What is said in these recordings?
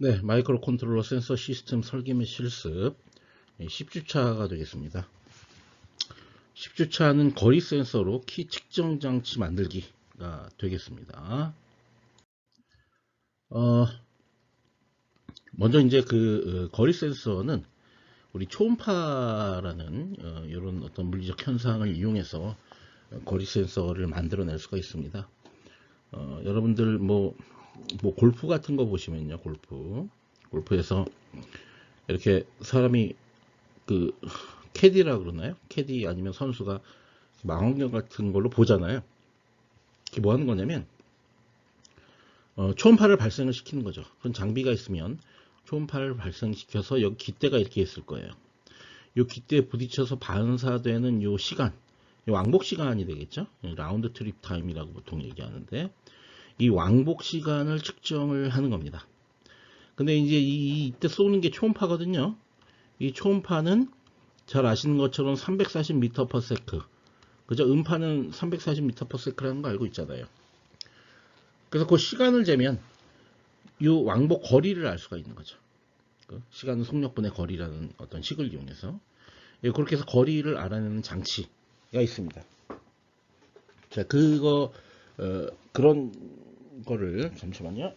네, 마이크로 컨트롤러 센서 시스템 설계 및 실습 10주차가 되겠습니다. 10주차는 거리 센서로 키 측정 장치 만들기가 되겠습니다. 먼저 이제 거리 센서는 우리 초음파라는 이런 어떤 물리적 현상을 이용해서 거리 센서를 만들어낼 수가 있습니다. 여러분들 뭐 골프 같은 거 보시면요, 골프에서 이렇게 사람이 캐디라 그러나요? 캐디 아니면 선수가 망원경 같은 걸로 보잖아요. 이게 뭐 하는 거냐면 초음파를 발생을 시키는 거죠. 그런 장비가 있으면 초음파를 발생시켜서 여기 깃대가 이렇게 있을 거예요. 이 깃대에 부딪혀서 반사되는 요 시간, 요 왕복 시간이 되겠죠. 라운드 트립 타임이라고 보통 얘기하는데, 이 왕복 시간을 측정을 하는 겁니다. 근데 이제 이때 쏘는 게 초음파거든요. 이 초음파는 잘 아시는 것처럼 340m/s. 그죠? 음파는 340m/s라는 거 알고 있잖아요. 그래서 그 시간을 재면 이 왕복 거리를 알 수가 있는 거죠. 시간은 속력분의 거리라는 어떤 식을 이용해서 그렇게 해서 거리를 알아내는 장치가 있습니다. 자, 그런 거를 잠시만요.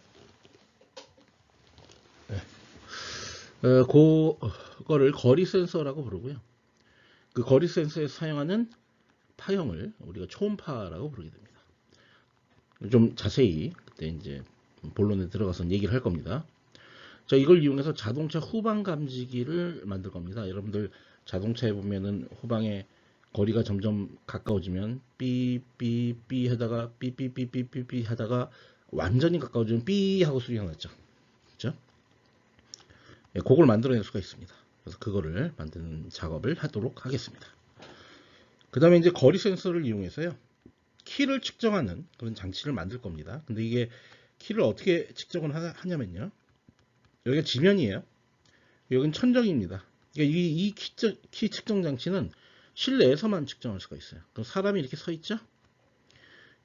그거를 거리 센서라고 부르고요. 그 거리 센서에 사용하는 파형을 우리가 초음파라고 부르게 됩니다. 좀 자세히 그때 이제 본론에 들어가서 얘기를 할 겁니다. 자, 이걸 이용해서 자동차 후방 감지기를 만들 겁니다. 여러분들 자동차에 보면은 후방에 거리가 점점 가까워지면 삐삐삐 하다가 삐삐삐삐삐 하다가 완전히 가까워지면 삐 하고 소리가 났죠. 그렇죠? 그걸 만들어낼 수가 있습니다. 그래서 그거를 만드는 작업을 하도록 하겠습니다. 그 다음에 이제 거리 센서를 이용해서요, 키를 측정하는 그런 장치를 만들 겁니다. 근데 이게 키를 어떻게 측정을 하냐면요, 여기가 지면이에요. 여기는 천정입니다. 그러니까 이 키 측정 장치는 실내에서만 측정할 수가 있어요. 그럼 사람이 이렇게 서 있죠?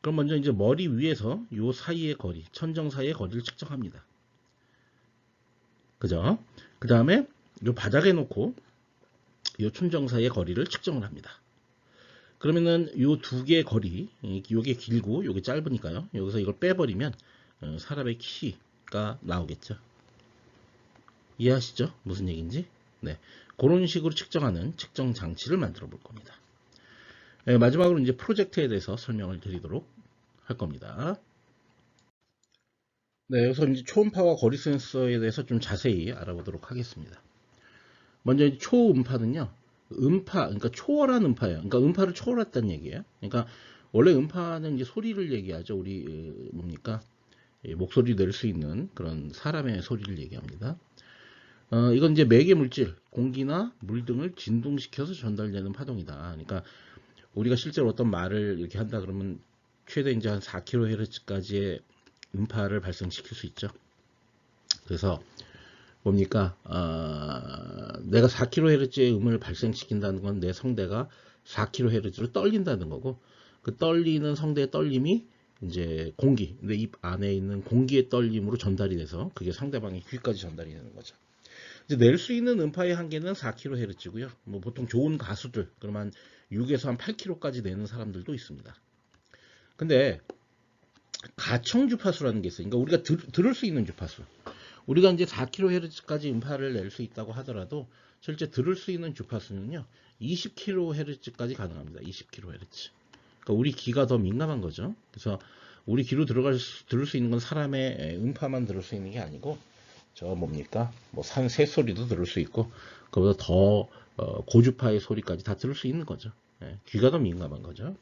그럼 먼저 이제 머리 위에서 요 사이의 거리, 천정 사이의 거리를 측정합니다. 그죠? 그 다음에 요 바닥에 놓고 요 천정 사이의 거리를 측정을 합니다. 그러면은 요 두 개의 거리, 요게 길고 요게 짧으니까요. 여기서 이걸 빼버리면 사람의 키가 나오겠죠. 이해하시죠? 무슨 얘기인지? 네. 그런 식으로 측정하는 측정 장치를 만들어 볼 겁니다. 네, 마지막으로 이제 프로젝트에 대해서 설명을 드리도록 할 겁니다. 네, 여기서 이제 초음파와 거리 센서에 대해서 좀 자세히 알아보도록 하겠습니다. 먼저 초음파는요, 그러니까 초월한 음파예요. 그러니까 음파를 초월했다는 얘기예요. 그러니까 원래 음파는 이제 소리를 얘기하죠. 우리 뭡니까? 목소리 낼 수 있는 그런 사람의 소리를 얘기합니다. 이건 이제 매개 물질, 공기나 물 등을 진동시켜서 전달되는 파동이다. 그러니까 우리가 실제로 어떤 말을 이렇게 한다 그러면 최대 이제 한 4kHz까지의 음파를 발생시킬 수 있죠. 그래서 뭡니까? 내가 4kHz의 음을 발생시킨다는 건 내 성대가 4kHz로 떨린다는 거고, 그 떨리는 성대의 떨림이 이제 내 입 안에 있는 공기의 떨림으로 전달이 돼서 그게 상대방의 귀까지 전달이 되는 거죠. 이제 낼 수 있는 음파의 한계는 4kHz고요. 뭐 보통 좋은 가수들, 그러면 6에서 한 8kHz까지 내는 사람들도 있습니다. 근데 가청 주파수라는 게 있어요. 그러니까 우리가 들을 수 있는 주파수. 우리가 이제 4kHz까지 음파를 낼 수 있다고 하더라도 실제 들을 수 있는 주파수는요, 20kHz까지 가능합니다. 20kHz. 그러니까 우리 귀가 더 민감한 거죠. 그래서 우리 귀로 들을 수 있는 건 사람의 음파만 들을 수 있는 게 아니고, 뭡니까? 뭐 새소리도 들을 수 있고, 그보다 더 고주파의 소리까지 다 들을 수 있는 거죠. 귀가 더 민감한 거죠.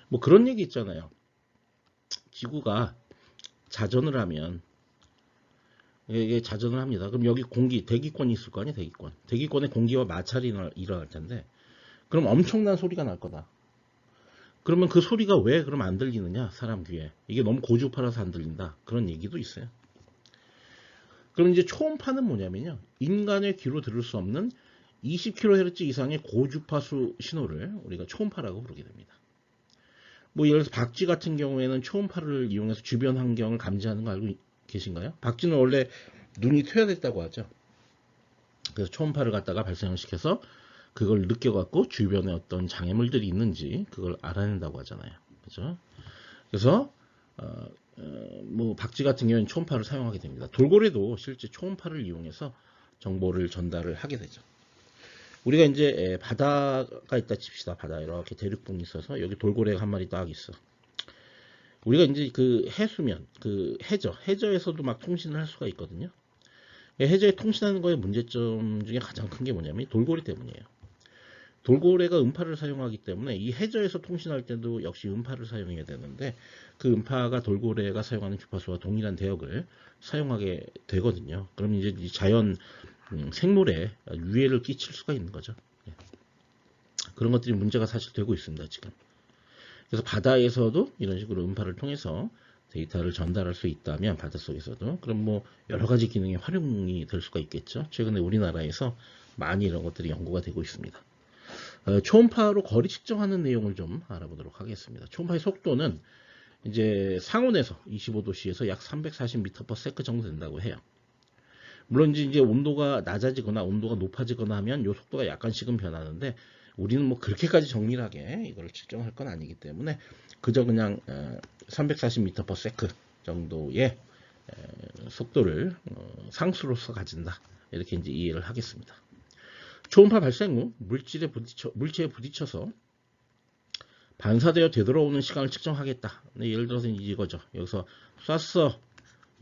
뭐 그런 얘기 있잖아요. 지구가 자전을 하면, 이게 자전을 합니다. 그럼 여기 대기권이 있을 거 아니에요, 대기권. 대기권에 공기와 마찰이 일어날 텐데, 그럼 엄청난 소리가 날 거다. 그러면 그 소리가 왜 그럼 안 들리느냐, 사람 귀에. 이게 너무 고주파라서 안 들린다. 그런 얘기도 있어요. 그럼 이제 초음파는 뭐냐면요, 인간의 귀로 들을 수 없는 20kHz 이상의 고주파수 신호를 우리가 초음파라고 부르게 됩니다. 뭐 예를 들어서 박쥐 같은 경우에는 초음파를 이용해서 주변 환경을 감지하는 거 알고 계신가요? 박쥐는 원래 눈이 퇴화됐다고 하죠. 그래서 초음파를 갖다가 발생을 시켜서 그걸 느껴갖고 주변에 어떤 장애물들이 있는지 그걸 알아낸다고 하잖아요. 그죠? 그래서 뭐 박쥐 같은 경우는 초음파를 사용하게 됩니다. 돌고래도 실제 초음파를 이용해서 정보를 전달을 하게 되죠. 우리가 이제 바다가 있다 칩시다. 바다 이렇게 대륙봉이 있어서 여기 돌고래가 한 마리 딱 있어. 우리가 이제 그 해수면, 그 해저에서도 막 통신을 할 수가 있거든요. 해저에 통신하는 거의 문제점 중에 가장 큰 게 뭐냐면 돌고래 때문이에요. 돌고래가 음파를 사용하기 때문에 이 해저에서 통신할 때도 역시 음파를 사용해야 되는데 그 음파가 돌고래가 사용하는 주파수와 동일한 대역을 사용하게 되거든요. 그럼 이제 자연 생물에 유해를 끼칠 수가 있는 거죠. 그런 것들이 문제가 사실 되고 있습니다, 지금. 그래서 바다에서도 이런 식으로 음파를 통해서 데이터를 전달할 수 있다면 바닷속에서도 그럼 뭐 여러 가지 기능에 활용이 될 수가 있겠죠. 최근에 우리나라에서 많이 이런 것들이 연구가 되고 있습니다. 초음파로 거리 측정하는 내용을 좀 알아보도록 하겠습니다. 초음파의 속도는 이제 상온에서 25도씨에서 약 340m/s 정도 된다고 해요. 물론 이제 온도가 낮아지거나 온도가 높아지거나 하면 이 속도가 약간씩은 변하는데 우리는 뭐 그렇게까지 정밀하게 이걸 측정할 건 아니기 때문에 그저 그냥 340m/s 정도의 속도를 상수로서 가진다. 이렇게 이제 이해를 하겠습니다. 초음파 발생 후 물체에 부딪혀서 반사되어 되돌아오는 시간을 측정하겠다. 예를 들어서 이거죠. 여기서 쐈어.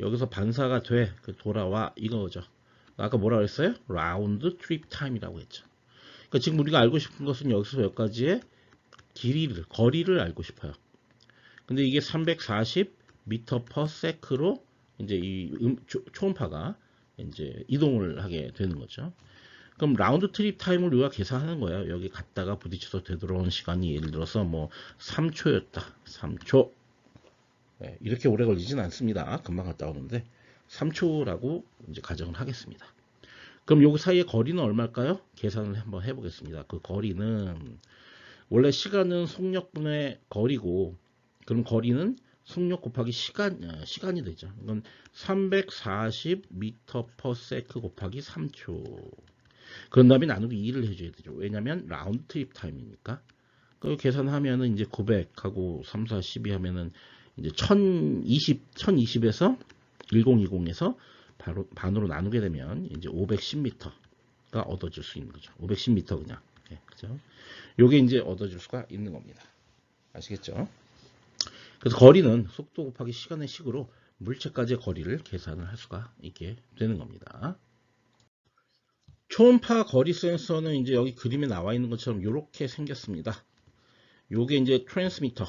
여기서 반사가 돼. 돌아와. 이거죠. 아까 뭐라 그랬어요? 라운드 트립 타임이라고 했죠. 그러니까 지금 우리가 알고 싶은 것은 여기서 여기까지의 거리를 알고 싶어요. 근데 이게 340m/s로 이제 이 초음파가 이제 이동을 하게 되는 거죠. 그럼 라운드 트립 타임을 우리가 계산하는 거예요. 여기 갔다가 부딪혀서 되돌아오는 시간이 예를 들어서 뭐 3초였다. 3초. 네, 이렇게 오래 걸리진 않습니다. 금방 갔다 오는데 3초라고 이제 가정을 하겠습니다. 그럼 여기 사이의 거리는 얼마일까요? 계산을 한번 해보겠습니다. 그 거리는 원래 시간은 속력분의 거리고 그럼 거리는 속력 곱하기 시간이 되죠. 이건 340m/s 곱하기 3초. 그런 다음에 나누기 2를 해줘야 되죠. 왜냐면 라운드 트립 타임이니까. 그 계산하면은 이제 900하고 3, 4, 12 하면은 이제 1020에서 1020에서 반으로 나누게 되면 이제 510m가 얻어질 수 있는 거죠. 510m 그냥. 네, 그죠? 요게 이제 얻어질 수가 있는 겁니다. 아시겠죠? 그래서 거리는 속도 곱하기 시간의 식으로 물체까지의 거리를 계산을 할 수가 있게 되는 겁니다. 초음파 거리 센서는 이제 여기 그림에 나와 있는 것처럼 이렇게 생겼습니다. 요게 이제 트랜스미터,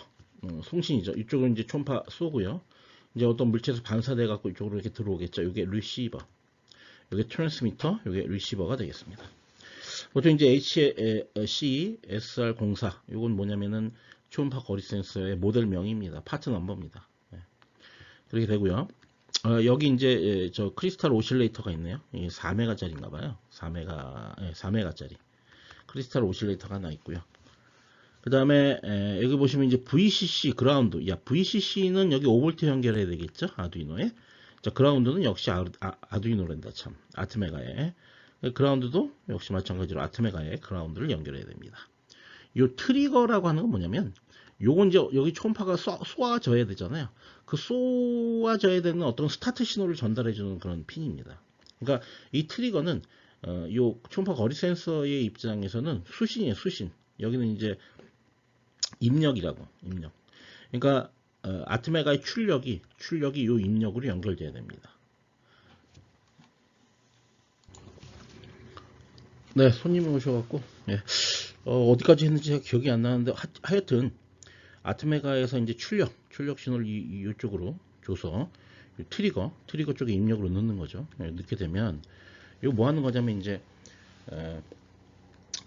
송신이죠. 이쪽은 이제 초음파 쏘고요. 이제 어떤 물체에서 반사돼 갖고 이쪽으로 이렇게 들어오겠죠. 요게 리시버, 요게 트랜스미터, 요게 리시버가 되겠습니다. 보통 이제 HC-SR04, 요건 뭐냐면은 초음파 거리 센서의 모델명입니다. 파트 넘버입니다. 네. 그렇게 되고요. 여기 이제 저 크리스탈 오실레이터가 있네요. 4메가짜리인가 봐요. 4메가짜리 크리스탈 오실레이터가 하나 있고요. 그 다음에 여기 보시면 이제 VCC 그라운드. VCC는 여기 5V 연결해야 되겠죠. 아두이노에. 자, 그라운드는 역시 아두이노랜다. 참 아트메가에. 그라운드도 역시 마찬가지로 아트메가에 그라운드를 연결해야 됩니다. 이 트리거라고 하는 건 뭐냐면 요건 이제 여기 초음파가 쏘아져야 되잖아요. 그 쏘아져야 되는 어떤 스타트 신호를 전달해주는 그런 핀입니다. 그러니까 이 트리거는 요 초음파 거리 센서의 입장에서는 수신이에요. 수신. 여기는 이제 입력이라고. 입력. 그러니까 아트메가의 출력이 요 입력으로 연결돼야 됩니다. 네, 손님이 오셔갖고 어디까지 했는지 제가 기억이 안 나는데 하여튼 아트메가에서 이제 출력 신호를 이쪽으로 줘서 트리거 쪽에 입력으로 넣는 거죠. 넣게 되면 이거 뭐 하는 거냐면 이제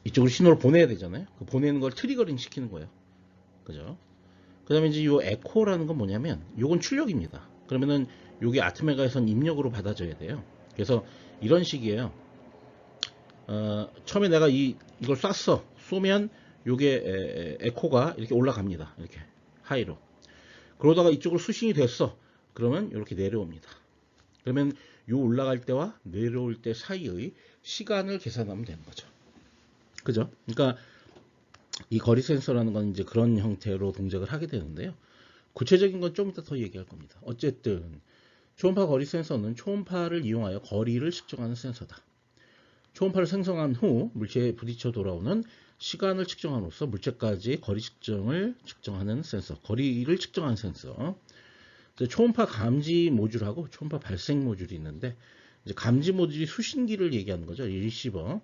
이쪽으로 신호를 보내야 되잖아요. 그 보내는 걸 트리거링 시키는 거예요. 그죠? 그 다음에 이제 요 에코라는 건 뭐냐면 요건 출력입니다. 그러면은 요게 아트메가에선 입력으로 받아줘야 돼요. 그래서 이런 식이에요. 처음에 내가 이걸 쏘면 요게 에코가 이렇게 올라갑니다. 이렇게 하이로. 그러다가 이쪽으로 수신이 됐어. 그러면 이렇게 내려옵니다. 그러면 요 올라갈 때와 내려올 때 사이의 시간을 계산하면 되는 거죠. 그죠? 그러니까 이 거리 센서라는 건 이제 그런 형태로 동작을 하게 되는데요. 구체적인 건 좀 이따 더 얘기할 겁니다. 어쨌든 초음파 거리 센서는 초음파를 이용하여 거리를 측정하는 센서다. 초음파를 생성한 후 물체에 부딪혀 돌아오는 시간을 측정함으로써 물체까지 거리 측정을 측정하는 센서, 거리를 측정하는 센서. 초음파 감지 모듈하고 초음파 발생 모듈이 있는데, 이제 감지 모듈이 수신기를 얘기하는 거죠. 리시버.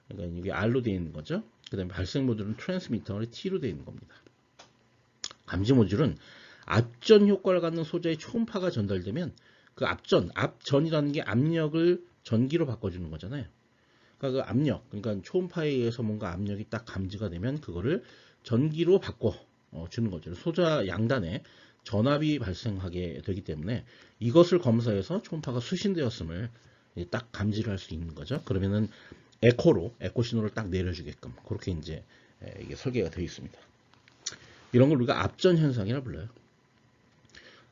그러니까 이게 R로 되어 있는 거죠. 그 다음에 발생 모듈은 트랜스미터가 T로 되어 있는 겁니다. 감지 모듈은 앞전 효과를 갖는 소재의 초음파가 전달되면 그 앞전이라는 게 압력을 전기로 바꿔주는 거잖아요. 그러니까 그 압력, 그러니까 초음파에 의해서 뭔가 압력이 딱 감지가 되면 그거를 전기로 바꿔 주는 거죠. 소자 양단에 전압이 발생하게 되기 때문에 이것을 검사해서 초음파가 수신되었음을 딱 감지를 할 수 있는 거죠. 그러면은 에코 신호를 딱 내려주게끔 그렇게 이제 이게 설계가 되어 있습니다. 이런 걸 우리가 앞전 현상이라 불러요.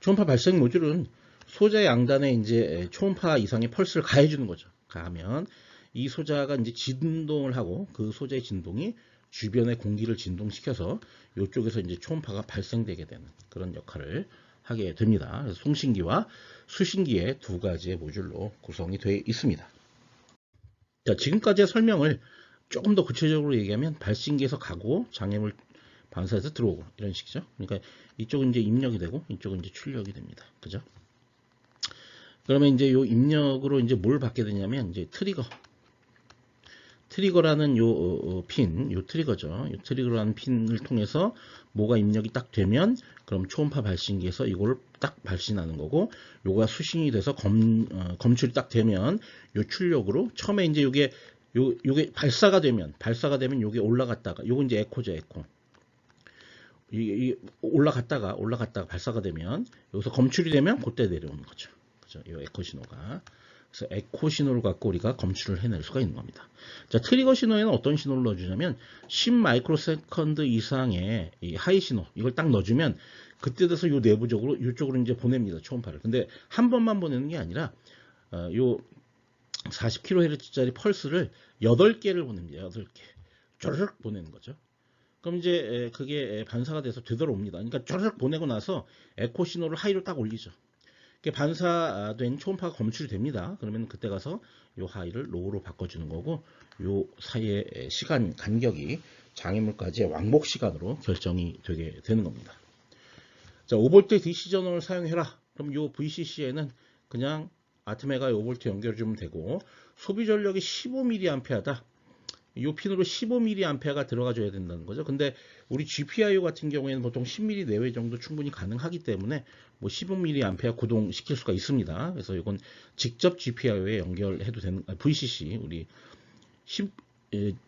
초음파 발생 모듈은 소자 양단에 이제 초음파 이상의 펄스를 가해주는 거죠. 가하면 이 소자가 이제 진동을 하고 그 소자의 진동이 주변의 공기를 진동시켜서 이쪽에서 이제 초음파가 발생되게 되는 그런 역할을 하게 됩니다. 그래서 송신기와 수신기의 두 가지의 모듈로 구성이 되어 있습니다. 자, 지금까지의 설명을 조금 더 구체적으로 얘기하면 발신기에서 가고 장애물 반사해서 들어오고 이런 식이죠. 그러니까 이쪽은 이제 입력이 되고 이쪽은 이제 출력이 됩니다. 그죠? 그러면 이제 요 입력으로 이제 뭘 받게 되냐면 이제 트리거라는 요 트리거죠. 요 트리거라는 핀을 통해서 뭐가 입력이 딱 되면 그럼 초음파 발신기에서 이거를 딱 발신하는 거고, 요가 수신이 돼서 검출이 딱 되면 요 출력으로 처음에 이제 요게 발사가 되면 요게 올라갔다가 요거 이제 에코죠, 에코. 올라갔다가 발사가 되면 여기서 검출이 되면 그때 내려오는 거죠. 그죠? 이 에코 신호가. 그래서 에코 신호를 갖고 우리가 검출을 해낼 수가 있는 겁니다. 자, 트리거 신호에는 어떤 신호를 넣어주냐면 10 마이크로세컨드 이상의 이 하이 신호, 이걸 딱 넣어주면 그때 돼서 요 내부적으로 이쪽으로 이제 보냅니다. 초음파를. 근데 한 번만 보내는 게 아니라 요 40kHz짜리 펄스를 8개를 보냅니다. 8개. 쭈르륵 보내는 거죠. 그럼 이제 그게 반사가 돼서 되돌아옵니다. 그러니까 쭈르륵 보내고 나서 에코 신호를 하이로 딱 올리죠. 반사된 초음파가 검출이 됩니다. 그러면 그때 가서 요 하이를 로우로 바꿔주는 거고, 요 사이의 시간 간격이 장애물까지의 왕복 시간으로 결정이 되게 되는 겁니다. 자, 5V DC 전원을 사용해라. 그럼 요 VCC에는 그냥 아트메가 5V 연결해주면 되고, 소비 전력이 15mA다. 이 핀으로 15mA가 들어가줘야 된다는 거죠. 근데 우리 GPIO 같은 경우에는 보통 10mm 내외 정도 충분히 가능하기 때문에 뭐 15mA 구동시킬 수가 있습니다. 그래서 이건 직접 GPIO에 연결해도 되는, VCC 우리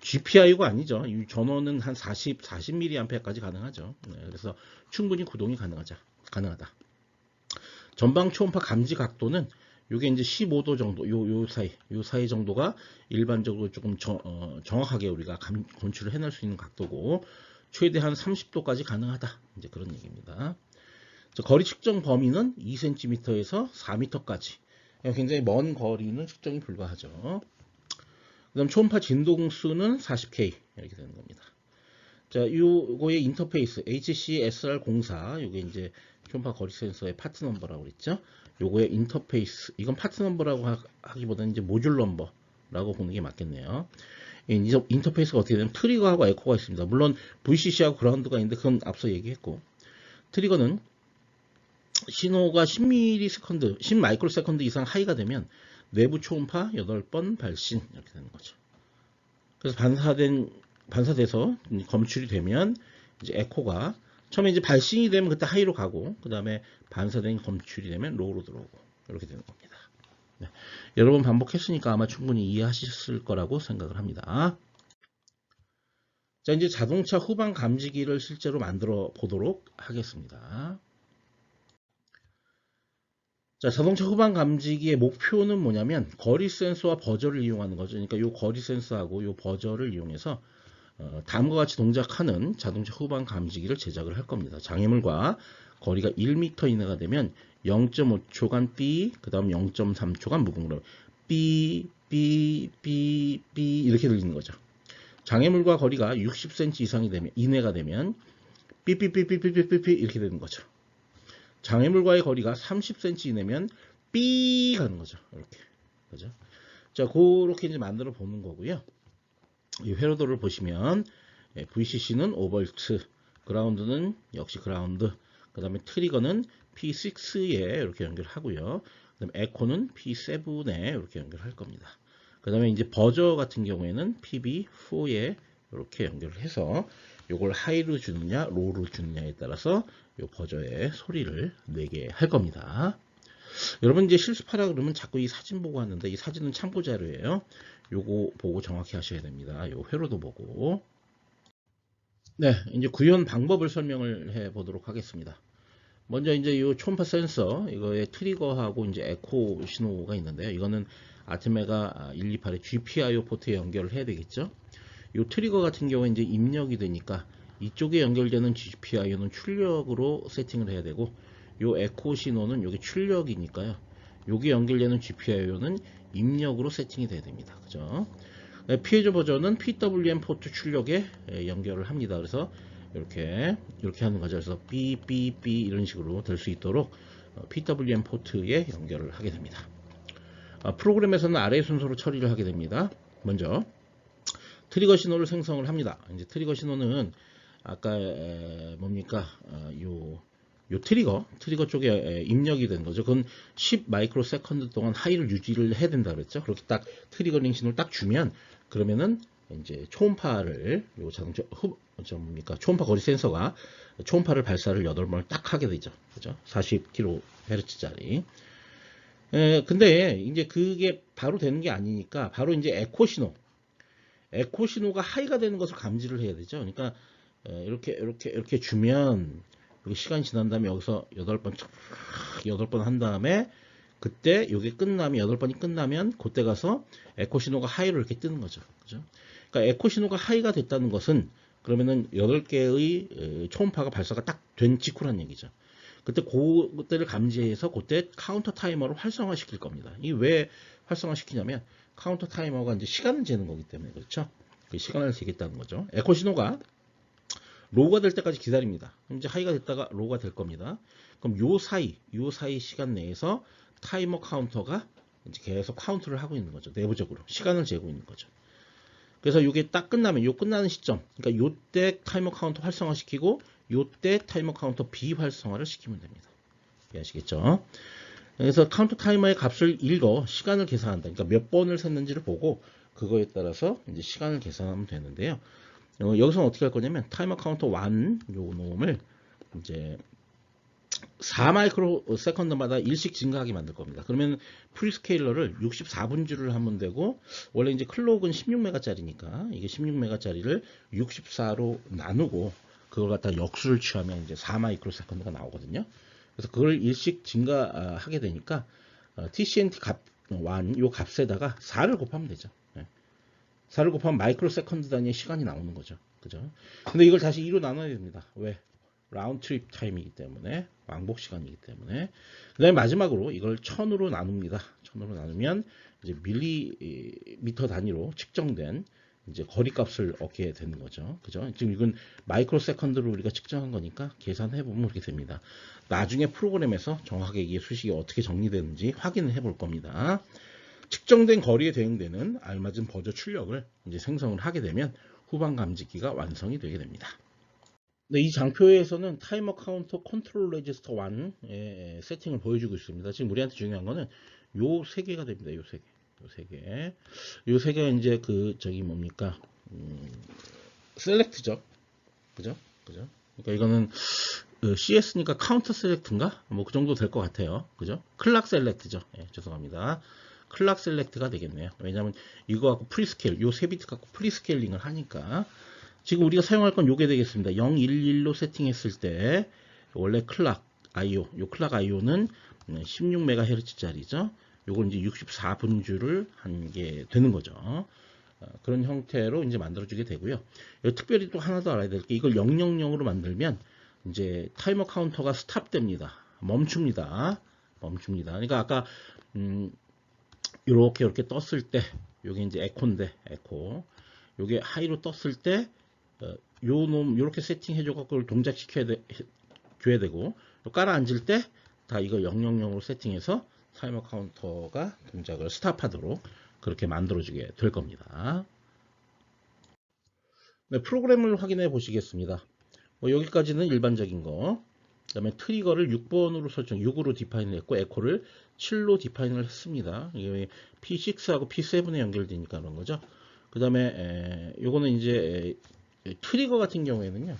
GPIO가 아니죠. 이 전원은 한 40mA까지 가능하죠. 그래서 충분히 구동이 가능하다. 전방 초음파 감지 각도는 요게 이제 15도 정도, 요 사이 정도가 일반적으로 조금 정확하게 우리가 검출을 해낼 수 있는 각도고, 최대한 30도까지 가능하다. 이제 그런 얘기입니다. 거리 측정 범위는 2cm에서 4m까지. 굉장히 먼 거리는 측정이 불가하죠. 그 다음 초음파 진동수는 40K. 이렇게 되는 겁니다. 자, 요거의 인터페이스, HCSR04. 요게 이제 초음파 거리 센서의 파트 넘버라고 그랬죠. 요거의 인터페이스, 이건 파트 넘버라고 하기보다는 이제 모듈 넘버라고 보는 게 맞겠네요. 인터페이스가 어떻게 되면 트리거하고 에코가 있습니다. 물론 VCC하고 그라운드가 있는데 그건 앞서 얘기했고, 트리거는 신호가 10 마이크로세컨드 이상 하이가 되면 내부 초음파 8번 발신 이렇게 되는 거죠. 그래서 반사돼서 검출이 되면 이제 에코가 처음에 이제 발신이 되면 그때 하이로 가고, 그 다음에 반사된 검출이 되면 로우로 들어오고, 이렇게 되는 겁니다. 네. 여러 번 반복했으니까 아마 충분히 이해하셨을 거라고 생각을 합니다. 자, 이제 자동차 후방 감지기를 실제로 만들어 보도록 하겠습니다. 자, 자동차 후방 감지기의 목표는 뭐냐면 거리 센서와 버저를 이용하는 거죠. 그러니까 이 거리 센서하고 이 버저를 이용해서 다음과 같이 동작하는 자동차 후방 감지기를 제작을 할 겁니다. 장애물과 거리가 1m 이내가 되면 0.5초간 B, 그 다음 0.3초간 무궁무로 B, B, B, B 이렇게 들리는 거죠. 장애물과 거리가 60cm 이상이 되면, 이내가 되면 삐삐삐삐삐삐삐 이렇게 되는 거죠. 장애물과의 거리가 30cm 이내면 삐 가는 거죠. 이렇게. 그죠? 자, 그렇게 이제 만들어 보는 거고요. 이 회로도를 보시면 VCC는 5V, 그라운드는 역시 그라운드, 그 다음에 트리거는 P6에 이렇게 연결하고요. 그 다음에 에코는 P7에 이렇게 연결할 겁니다. 그 다음에 이제 버저 같은 경우에는 PB4에 이렇게 연결을 해서 요걸 하이로 주느냐, 로우로 주느냐에 따라서 요 버저의 소리를 내게 할 겁니다. 여러분 이제 실습하라 그러면 자꾸 이 사진 보고 하는데 이 사진은 참고 자료예요. 요거 보고 정확히 하셔야 됩니다. 요 회로도 보고. 네, 이제 구현 방법을 설명을 해 보도록 하겠습니다. 먼저 이제 이 초음파 센서 이거의 트리거하고 이제 에코 신호가 있는데요. 이거는 아테메가 128의 GPIO 포트에 연결을 해야 되겠죠. 이 트리거 같은 경우에 이제 입력이 되니까 이쪽에 연결되는 GPIO는 출력으로 세팅을 해야 되고, 요 에코 신호는 여기 출력이니까요. 여기 연결되는 GPIO는 입력으로 세팅이 돼야 됩니다. 그죠? 피해자 버전은 PWM 포트 출력에 연결을 합니다. 그래서 이렇게 하는 거죠. 그래서 B 이런 식으로 될 수 있도록 PWM 포트에 연결을 하게 됩니다. 프로그램에서는 아래 순서로 처리를 하게 됩니다. 먼저 트리거 신호를 생성을 합니다. 이제 트리거 신호는 아까 뭡니까? 요 트리거 쪽에 입력이 된 거죠. 그건 10 마이크로 세컨드 동안 하이를 유지를 해야 된다 그랬죠. 그렇게 딱 트리거링 신호를 딱 주면, 그러면은 이제 초음파를 요 자동차 뭡니까? 초음파 거리 센서가 초음파를 발사를 8번을 딱 하게 되죠. 그죠? 40kHz짜리. 근데 이제 그게 바로 되는 게 아니니까 바로 이제 에코 신호가 하이가 되는 것을 감지를 해야 되죠. 그러니까 이렇게 주면 이렇게 시간이 지난 다음에 여기서 8번 한 다음에 그때 이게 끝나면 8번이 끝나면 그때 가서 에코 신호가 하이로 이렇게 뜨는 거죠. 그죠? 그러니까 에코 신호가 하이가 됐다는 것은 그러면은 8개의 초음파가 발사가 딱 된 직후란 얘기죠. 그때를 감지해서 그때 카운터 타이머를 활성화 시킬 겁니다. 이게 왜 활성화 시키냐면 카운터 타이머가 이제 시간을 재는 거기 때문에 그렇죠. 그 시간을 재겠다는 거죠. 에코 신호가 로우가 될 때까지 기다립니다. 이제 하이가 됐다가 로우가 될 겁니다. 그럼 요 사이 시간 내에서 타이머 카운터가 이제 계속 카운트를 하고 있는 거죠. 내부적으로 시간을 재고 있는 거죠. 그래서 이게 딱 끝나면 요 끝나는 시점, 그러니까 요때 타이머 카운터 활성화 시키고 요때 타이머 카운터 비활성화를 시키면 됩니다. 이해하시겠죠? 그래서 카운터 타이머의 값을 읽어 시간을 계산한다. 그러니까 몇 번을 샜는지를 보고 그거에 따라서 이제 시간을 계산하면 되는데요. 여기서는 어떻게 할 거냐면 타이머 카운터 1 요 놈을 이제 4 마이크로 세컨드마다 일씩 증가하게 만들 겁니다. 그러면 프리스케일러를 64분주를 하면 되고, 원래 이제 클록은 16메가짜리니까 이게 16메가짜리를 64로 나누고 그걸 갖다 역수를 취하면 이제 4 마이크로 세컨드가 나오거든요. 그래서 그걸 일씩 증가하게 되니까 TCNT 값 1 요 값에다가 4를 곱하면 되죠. 4를 곱하면 마이크로 세컨드 단위의 시간이 나오는 거죠. 그죠? 근데 이걸 다시 2로 나눠야 됩니다. 왜? 라운드 트립 타임이기 때문에, 왕복 시간이기 때문에. 그 다음에 마지막으로 이걸 1000으로 나눕니다. 1000으로 나누면 이제 밀리미터 단위로 측정된 이제 거리 값을 얻게 되는 거죠. 그죠? 지금 이건 마이크로 세컨드로 우리가 측정한 거니까 계산해 보면 그렇게 됩니다. 나중에 프로그램에서 정확하게 이게 수식이 어떻게 정리되는지 확인을 해 볼 겁니다. 측정된 거리에 대응되는 알맞은 버저 출력을 이제 생성을 하게 되면 후방 감지기가 완성이 되게 됩니다. 네, 이 장표에서는 타이머 카운터 컨트롤 레지스터 1의 세팅을 보여주고 있습니다. 지금 우리한테 중요한 거는 요 세 개가 됩니다. 요 세 개가 이제 뭡니까? 셀렉트죠. 그죠? 그러니까 이거는 CS니까 카운터 셀렉트인가? 뭐 그 정도 될 것 같아요. 그죠? 클락 셀렉트죠. 죄송합니다. 클락 셀렉트가 되겠네요. 왜냐하면 이거 갖고 프리스케일, 요 세 비트 갖고 프리스케일링을 하니까 지금 우리가 사용할 건 요게 되겠습니다. 011로 세팅했을 때 원래 클락 IO, 요 클락 IO는 16MHz짜리죠. 요걸 이제 64분주를 한 게 되는 거죠. 그런 형태로 이제 만들어주게 되고요. 특별히 또 하나 더 알아야 될 게 이걸 000으로 만들면 이제 타이머 카운터가 스탑됩니다. 멈춥니다. 그러니까 아까 이렇게 떴을 때, 요게 이제 에코인데, 에코. 요게 하이로 떴을 때, 요 놈, 요렇게 세팅해줘서 그걸 동작시켜야 줘야 되고, 깔아 앉을 때, 다 이거 000으로 세팅해서 타이머 카운터가 동작을 스탑하도록 그렇게 만들어주게 될 겁니다. 네, 프로그램을 확인해 보시겠습니다. 여기까지는 일반적인 거. 그 다음에 트리거를 6번으로 설정, 6으로 디파인을 했고, 에코를 7로 디파인을 했습니다. 이게 P6하고 P7에 연결되니까 그런 거죠. 그 다음에, 요거는 이제, 트리거 같은 경우에는요,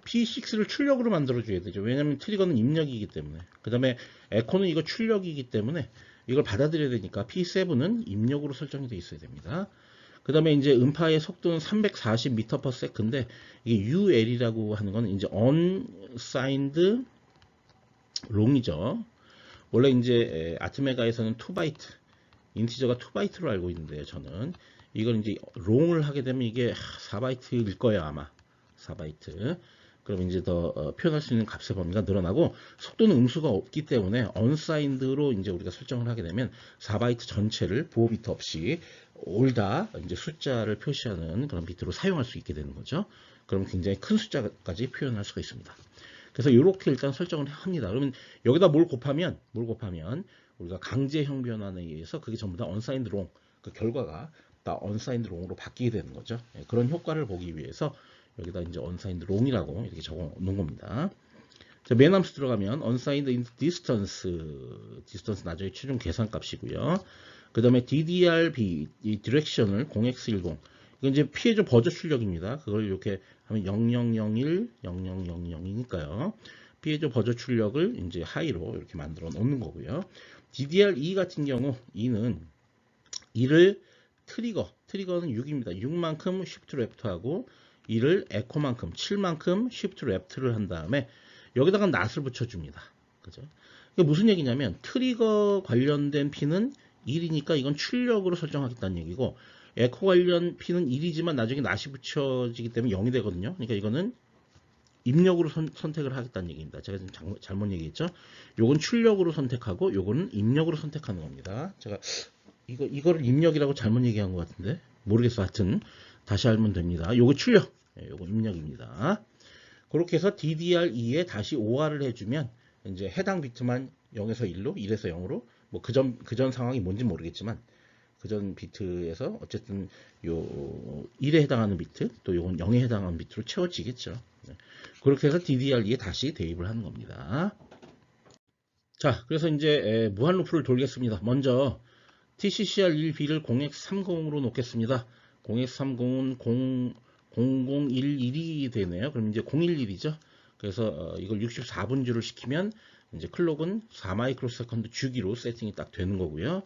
P6를 출력으로 만들어줘야 되죠. 왜냐면 트리거는 입력이기 때문에. 그 다음에, 에코는 이거 출력이기 때문에, 이걸 받아들여야 되니까 P7은 입력으로 설정이 되어 있어야 됩니다. 그 다음에 이제 음파의 속도는 340m/s인데 이게 UL이라고 하는 건 이제 unsigned long이죠. 원래 이제 아트메가에서는 2바이트, 인티저가 2바이트로 알고 있는데요. 저는 이걸 이제 long을 하게 되면 이게 4바이트일 거예요. 아마 4바이트. 그럼 이제 더 표현할 수 있는 값의 범위가 늘어나고 속도는 음수가 없기 때문에 unsigned로 이제 우리가 설정을 하게 되면 4바이트 전체를 보호 비트 없이 올다 이제 숫자를 표시하는 그런 비트로 사용할 수 있게 되는 거죠. 그럼 굉장히 큰 숫자까지 표현할 수가 있습니다. 그래서 이렇게 일단 설정을 합니다. 그러면 여기다 뭘 곱하면 우리가 강제 형변환에 의해서 그게 전부 다 unsigned long, 그 결과가 다 unsigned long으로 바뀌게 되는 거죠. 그런 효과를 보기 위해서 여기다 이제 unsigned long이라고 이렇게 적어 놓은 겁니다. 자, 맨 함수 들어가면 unsigned distance 나중에 최종 계산 값이고요. 그 다음에 DDRB, 이 디렉션을 0x10. 이건 이제 피해조 버저 출력입니다. 그걸 이렇게 하면 0001, 0000이니까요. 피해조 버저 출력을 이제 하이로 이렇게 만들어 놓는 거고요. DDR2 같은 경우, 2를 트리거는 6입니다. 6만큼 쉬프트 레프트하고, 2를 에코만큼, 7만큼 쉬프트 레프트를 한 다음에, 여기다가 낫을 붙여줍니다. 그죠? 이게 무슨 얘기냐면, 트리거 관련된 핀은 1이니까 이건 출력으로 설정하겠다는 얘기고, 에코 관련 핀은 1이지만 나중에 낫이 붙여지기 때문에 0이 되거든요. 그러니까 이거는 입력으로 선택을 하겠다는 얘기입니다. 제가 지금 잘못 얘기했죠? 요건 출력으로 선택하고, 요거는 입력으로 선택하는 겁니다. 제가 이거를 입력이라고 잘못 얘기한 것 같은데, 모르겠어. 하여튼, 다시 알면 됩니다. 요거 출력, 요거 입력입니다. 그렇게 해서 DDR2에 다시 OR을 해주면, 이제 해당 비트만 0에서 1로, 1에서 0으로, 뭐 그전 상황이 뭔지 모르겠지만, 그전 비트에서 어쨌든 요 1에 해당하는 비트, 또 요건 0에 해당하는 비트로 채워지겠죠. 그렇게 해서 DDR2에 다시 대입을 하는 겁니다. 자, 그래서 이제 무한 루프를 돌겠습니다. 먼저 TCCR1B를 0x30으로 놓겠습니다. 0x30은 0011이 되네요. 그럼 이제 011이죠. 그래서 이걸 64분주를 시키면 이제 클록은 4마이크로세컨드 주기로 세팅이 딱 되는 거고요.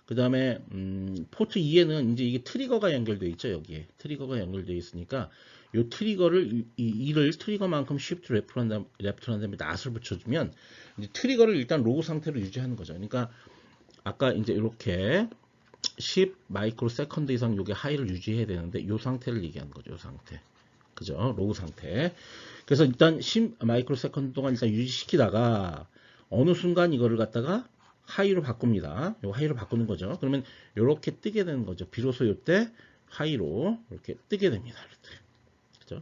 그 다음에 포트 2에는 이제 이게 트리거가 연결되어 있죠. 여기에 트리거가 연결되어 있으니까 이 트리거를 이를 트리거만큼 쉬프트 레프트를 한 다음에 낫을 붙여주면 이제 트리거를 일단 로우 상태로 유지하는 거죠. 그러니까 아까 이제 이렇게 10 마이크로 세컨드 이상 요게 하이를 유지해야 되는데 요 상태를 얘기하는 거죠. 요 상태. 그죠? 로우 상태. 그래서 일단 10 마이크로 세컨드 동안 일단 유지시키다가 어느 순간 이거를 갖다가 하이로 바꿉니다. 요 하이로 바꾸는 거죠. 그러면 요렇게 뜨게 되는 거죠. 비로소 요때 하이로 이렇게 뜨게 됩니다. 이렇게. 그죠?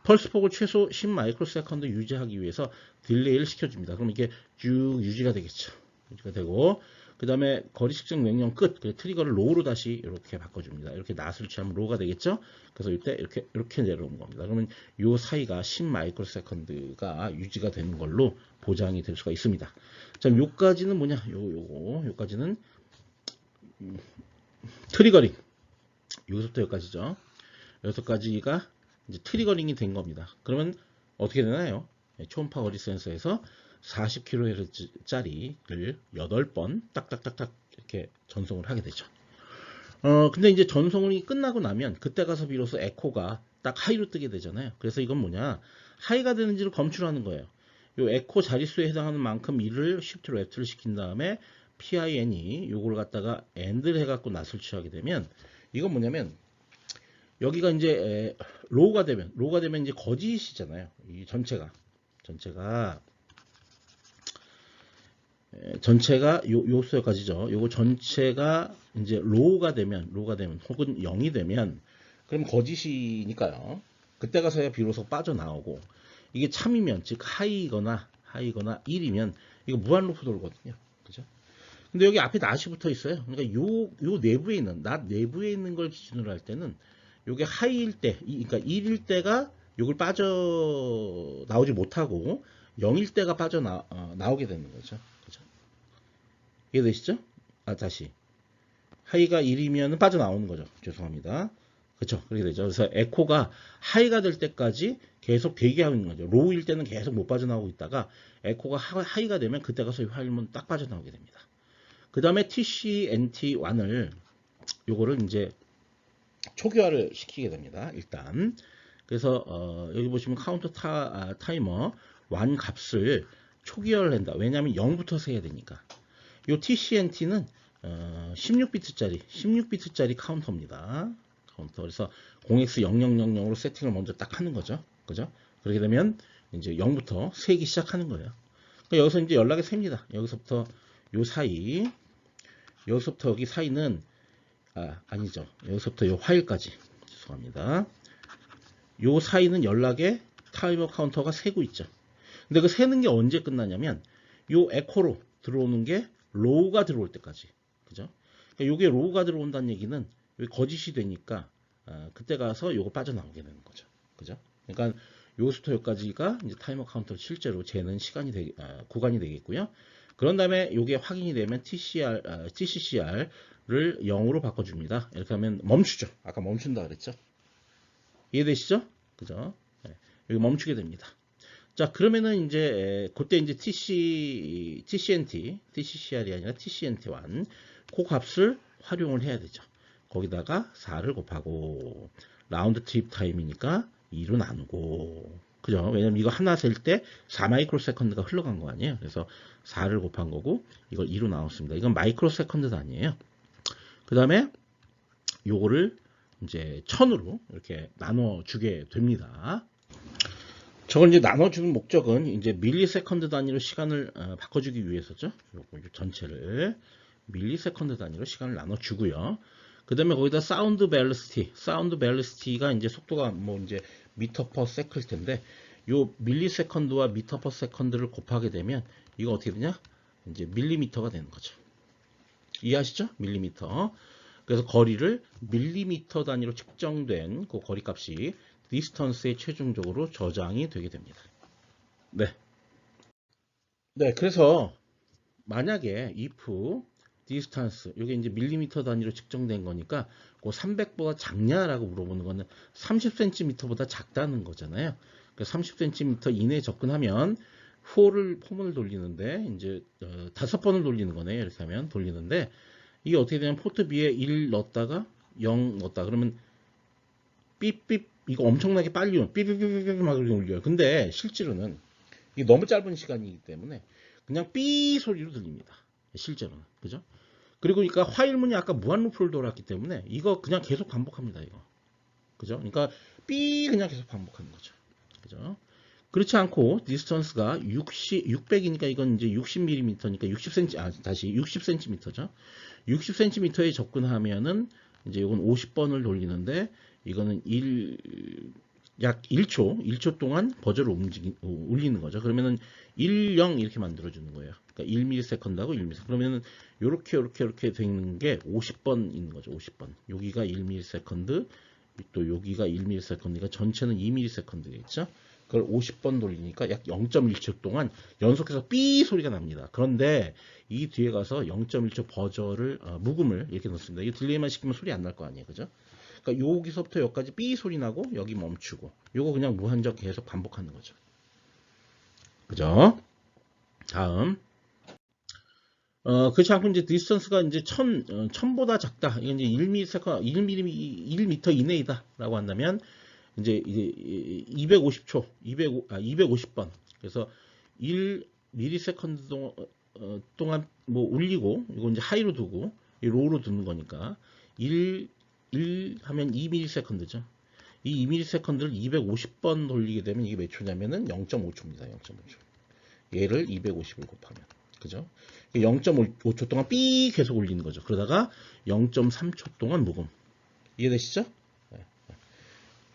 펄스 폭을 최소 10 마이크로 세컨드 유지하기 위해서 딜레이를 시켜줍니다. 그럼 이게 쭉 유지가 되겠죠. 유지가 되고 그 다음에 거리 측정 명령 끝. 트리거를 로우로 다시 이렇게 바꿔줍니다. 이렇게 낫을 취하면 로우가 되겠죠. 그래서 이때 이렇게 내려오는 겁니다. 그러면 요 사이가 10 마이크로 세컨드가 유지가 되는 걸로 보장이 될 수가 있습니다. 자, 요까지는 뭐냐? 요까지는 트리거링. 여기서부터 여기까지죠. 여기서까지가 이제 트리거링이 된 겁니다. 그러면 어떻게 되나요? 초음파 거리 센서에서 40kHz짜리를 8번 딱딱딱딱 이렇게 전송을 하게 되죠. 근데 이제 전송이 끝나고 나면 그때 가서 비로소 에코가 딱 하이로 뜨게 되잖아요. 그래서 이건 뭐냐? 하이가 되는지를 검출하는 거예요. 요 에코 자릿수에 해당하는 만큼 이를 쉬프트 레프트를 시킨 다음에 PIN이 요걸 갖다가 AND를 해갖고 낫을 취하게 되면 이건 뭐냐면 여기가 이제 로우가 되면 이제 거짓이잖아요. 이 전체가. 전체가 요수여까지죠. 요거 전체가 이제 로우가 되면 혹은 0이 되면 그럼 거짓이니까요. 그때 가서야 비로소 빠져나오고, 이게 참이면 즉 하이거나 1이면 이거 무한 루프 돌거든요. 그죠? 근데 여기 앞에 낫이 붙어 있어요. 그러니까 요 내부에 있는 낫 내부에 있는 걸 기준으로 할 때는 요게 하이일 때, 그러니까 1일 때가 요걸 빠져 나오지 못하고 0일 때가 빠져 나오게 되는 거죠. 그죠? 이해되시죠? 다시. 하이가 1이면 빠져나오는 거죠. 죄송합니다. 그렇죠. 그렇게 되죠. 그래서 에코가 하이가 될 때까지 계속 대기하고 있는 거죠. 로우일 때는 계속 못 빠져나오고 있다가 에코가 하이가 되면 그때 가서 화일문 딱 빠져나오게 됩니다. 그 다음에 TCNT1을 요거를 이제 초기화를 시키게 됩니다. 일단. 그래서 여기 보시면 카운터 타이머 1 값을 초기화를 한다. 왜냐하면 0부터 세야 되니까. 요 TCNT는 16비트짜리 카운터입니다. 카운터. 그래서 0x0000으로 세팅을 먼저 딱 하는 거죠. 그죠? 그렇게 되면 이제 0부터 세기 시작하는 거예요. 그러니까 여기서 이제 연락이 셉니다. 여기서부터 요 사이, 여기서부터 여기 사이는 아니죠. 여기서부터 요 화일까지. 죄송합니다. 요 사이는 연락에 타이머 카운터가 세고 있죠. 근데 그 세는 게 언제 끝나냐면 요 에코로 들어오는 게 로우가 들어올 때까지. 그죠? 그러니까 요게 로우가 들어온다는 얘기는 여기 거짓이 되니까 그때 가서 요거 빠져나오게 되는 거죠. 그죠? 그러니까 요부터 여기까지가 이제 타이머 카운터 실제로 재는 시간이 구간이 되겠고요. 그런 다음에 요게 확인이 되면 TCCR을 0으로 바꿔줍니다. 이렇게 하면 멈추죠. 아까 멈춘다 그랬죠? 이해되시죠? 그죠? 네, 여기 멈추게 됩니다. 자, 그러면은 이제 그때 이제 TCCR이 아니라 TCNT1 그 값을 활용을 해야 되죠. 거기다가 4를 곱하고 라운드 트립 타임이니까 2로 나누고, 그죠? 왜냐면 이거 하나 셀 때 4 마이크로 세컨드가 흘러간 거 아니에요? 그래서 4를 곱한 거고 이걸 2로 나눴습니다. 이건 마이크로 세컨드 단위예요. 그 다음에 요거를 이제 1000으로 이렇게 나눠주게 됩니다. 저걸 이제 나눠주는 목적은 이제 밀리세컨드 단위로 시간을 바꿔주기 위해서죠. 요거 전체를 밀리세컨드 단위로 시간을 나눠주고요. 그 다음에 거기다 사운드 벨리시티가 이제 속도가 뭐 이제 미터 퍼 세클 텐데, 요 밀리세컨드와 미터 퍼 세컨드를 곱하게 되면 이거 어떻게 되냐? 이제 밀리미터가 되는 거죠. 이해하시죠? 밀리미터. 그래서 거리를 밀리미터 단위로 측정된 그 거리값이 디스턴스에 최종적으로 저장이 되게 됩니다. 네. 네, 그래서 만약에 if distance, 이게 이제 밀리미터 단위로 측정된 거니까 그 300보다 작냐라고 물어보는 거는 30cm보다 작다는 거잖아요. 그러니까 30cm 이내에 접근하면 포문을 돌리는데 이제 5번을 돌리는 거네요. 이렇게 하면 돌리는데 이게 어떻게 되냐면 포트 B에 1 넣었다가 0 넣었다 그러면 삐삐 이거 엄청나게 빨리 삐삐삐삐 막 울려요. 근데 실제로는 이게 너무 짧은 시간이기 때문에 그냥 삐 소리로 들립니다. 실제로는. 그죠? 그리고 그러니까 화일문이 아까 무한 루프를 돌았기 때문에 이거 그냥 계속 반복합니다. 이거. 그죠? 그러니까 삐 그냥 계속 반복하는 거죠. 그죠? 그렇지 않고 디스턴스가 600이니까 이건 이제 60mm니까 60cm 다시 60cm죠. 60cm에 접근하면은 이제 이건 50번을 돌리는데 이거는 약 1초 동안 버저를 울리는 거죠. 그러면은 1, 0 이렇게 만들어주는 거예요. 그러니까 1ms하고 1ms. 그러면은 요렇게 되는 게 50번 있는 거죠. 50번. 여기가 1ms, 또 여기가 1ms니까 전체는 2ms겠죠. 그걸 50번 돌리니까 약 0.1초 동안 연속해서 삐 소리가 납니다. 그런데 이 뒤에 가서 0.1초 버저를 묵음을 이렇게 넣습니다. 이 딜레이만 시키면 소리 안 날 거 아니에요. 그죠? 그러니까 여기서부터 여기까지 삐 소리 나고 여기 멈추고 요거 그냥 무한정 계속 반복하는 거죠. 그죠? 다음 그렇지 않고 이제 디스턴스가 이제 1000보다 작다. 이건 이제 1m 이내이다 라고 한다면 이제 250초 250번 그래서 1ms 동안 뭐 울리고 이거 이제 하이로 두고 이 로우로 두는 거니까 1 하면 2ms죠. 이 2ms를 250번 돌리게 되면 이게 몇 초냐면은 0.5초입니다. 0.5초. 얘를 250을 곱하면. 그죠? 0.5초 동안 삐 계속 올리는 거죠. 그러다가 0.3초 동안 녹음. 이해되시죠? 네.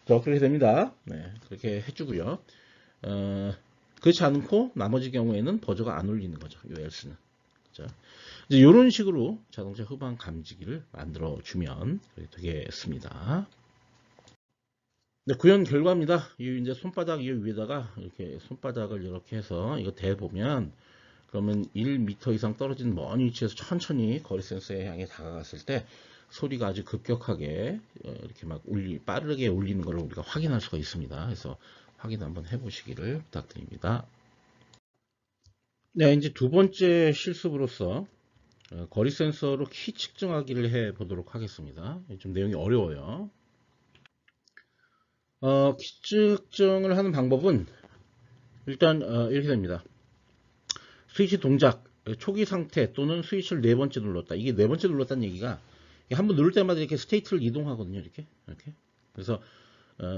그렇게 됩니다. 네. 그렇게 해주고요. 그렇지 않고 나머지 경우에는 버저가 안 올리는 거죠. 이 else는. 그죠? 이제 이런 식으로 자동차 후방 감지기를 만들어 주면 되겠습니다. 네, 구현 결과입니다. 이 이제 손바닥 이 위에다가 이렇게 손바닥을 이렇게 해서 이거 대보면 그러면 1m 이상 떨어진 먼 위치에서 천천히 거리 센서에 향해 다가갔을 때 소리가 아주 급격하게 이렇게 막 빠르게 울리는 걸 우리가 확인할 수가 있습니다. 그래서 확인 한번 해보시기를 부탁드립니다. 네, 이제 두 번째 실습으로서 거리 센서로 키 측정하기를 해 보도록 하겠습니다. 좀 내용이 어려워요. 키 측정을 하는 방법은 일단 이렇게 됩니다. 스위치 동작, 초기 상태 또는 스위치를 네 번째 눌렀다. 이게 네 번째 눌렀다는 얘기가 한번 누를 때마다 이렇게 스테이트를 이동하거든요. 이렇게. 그래서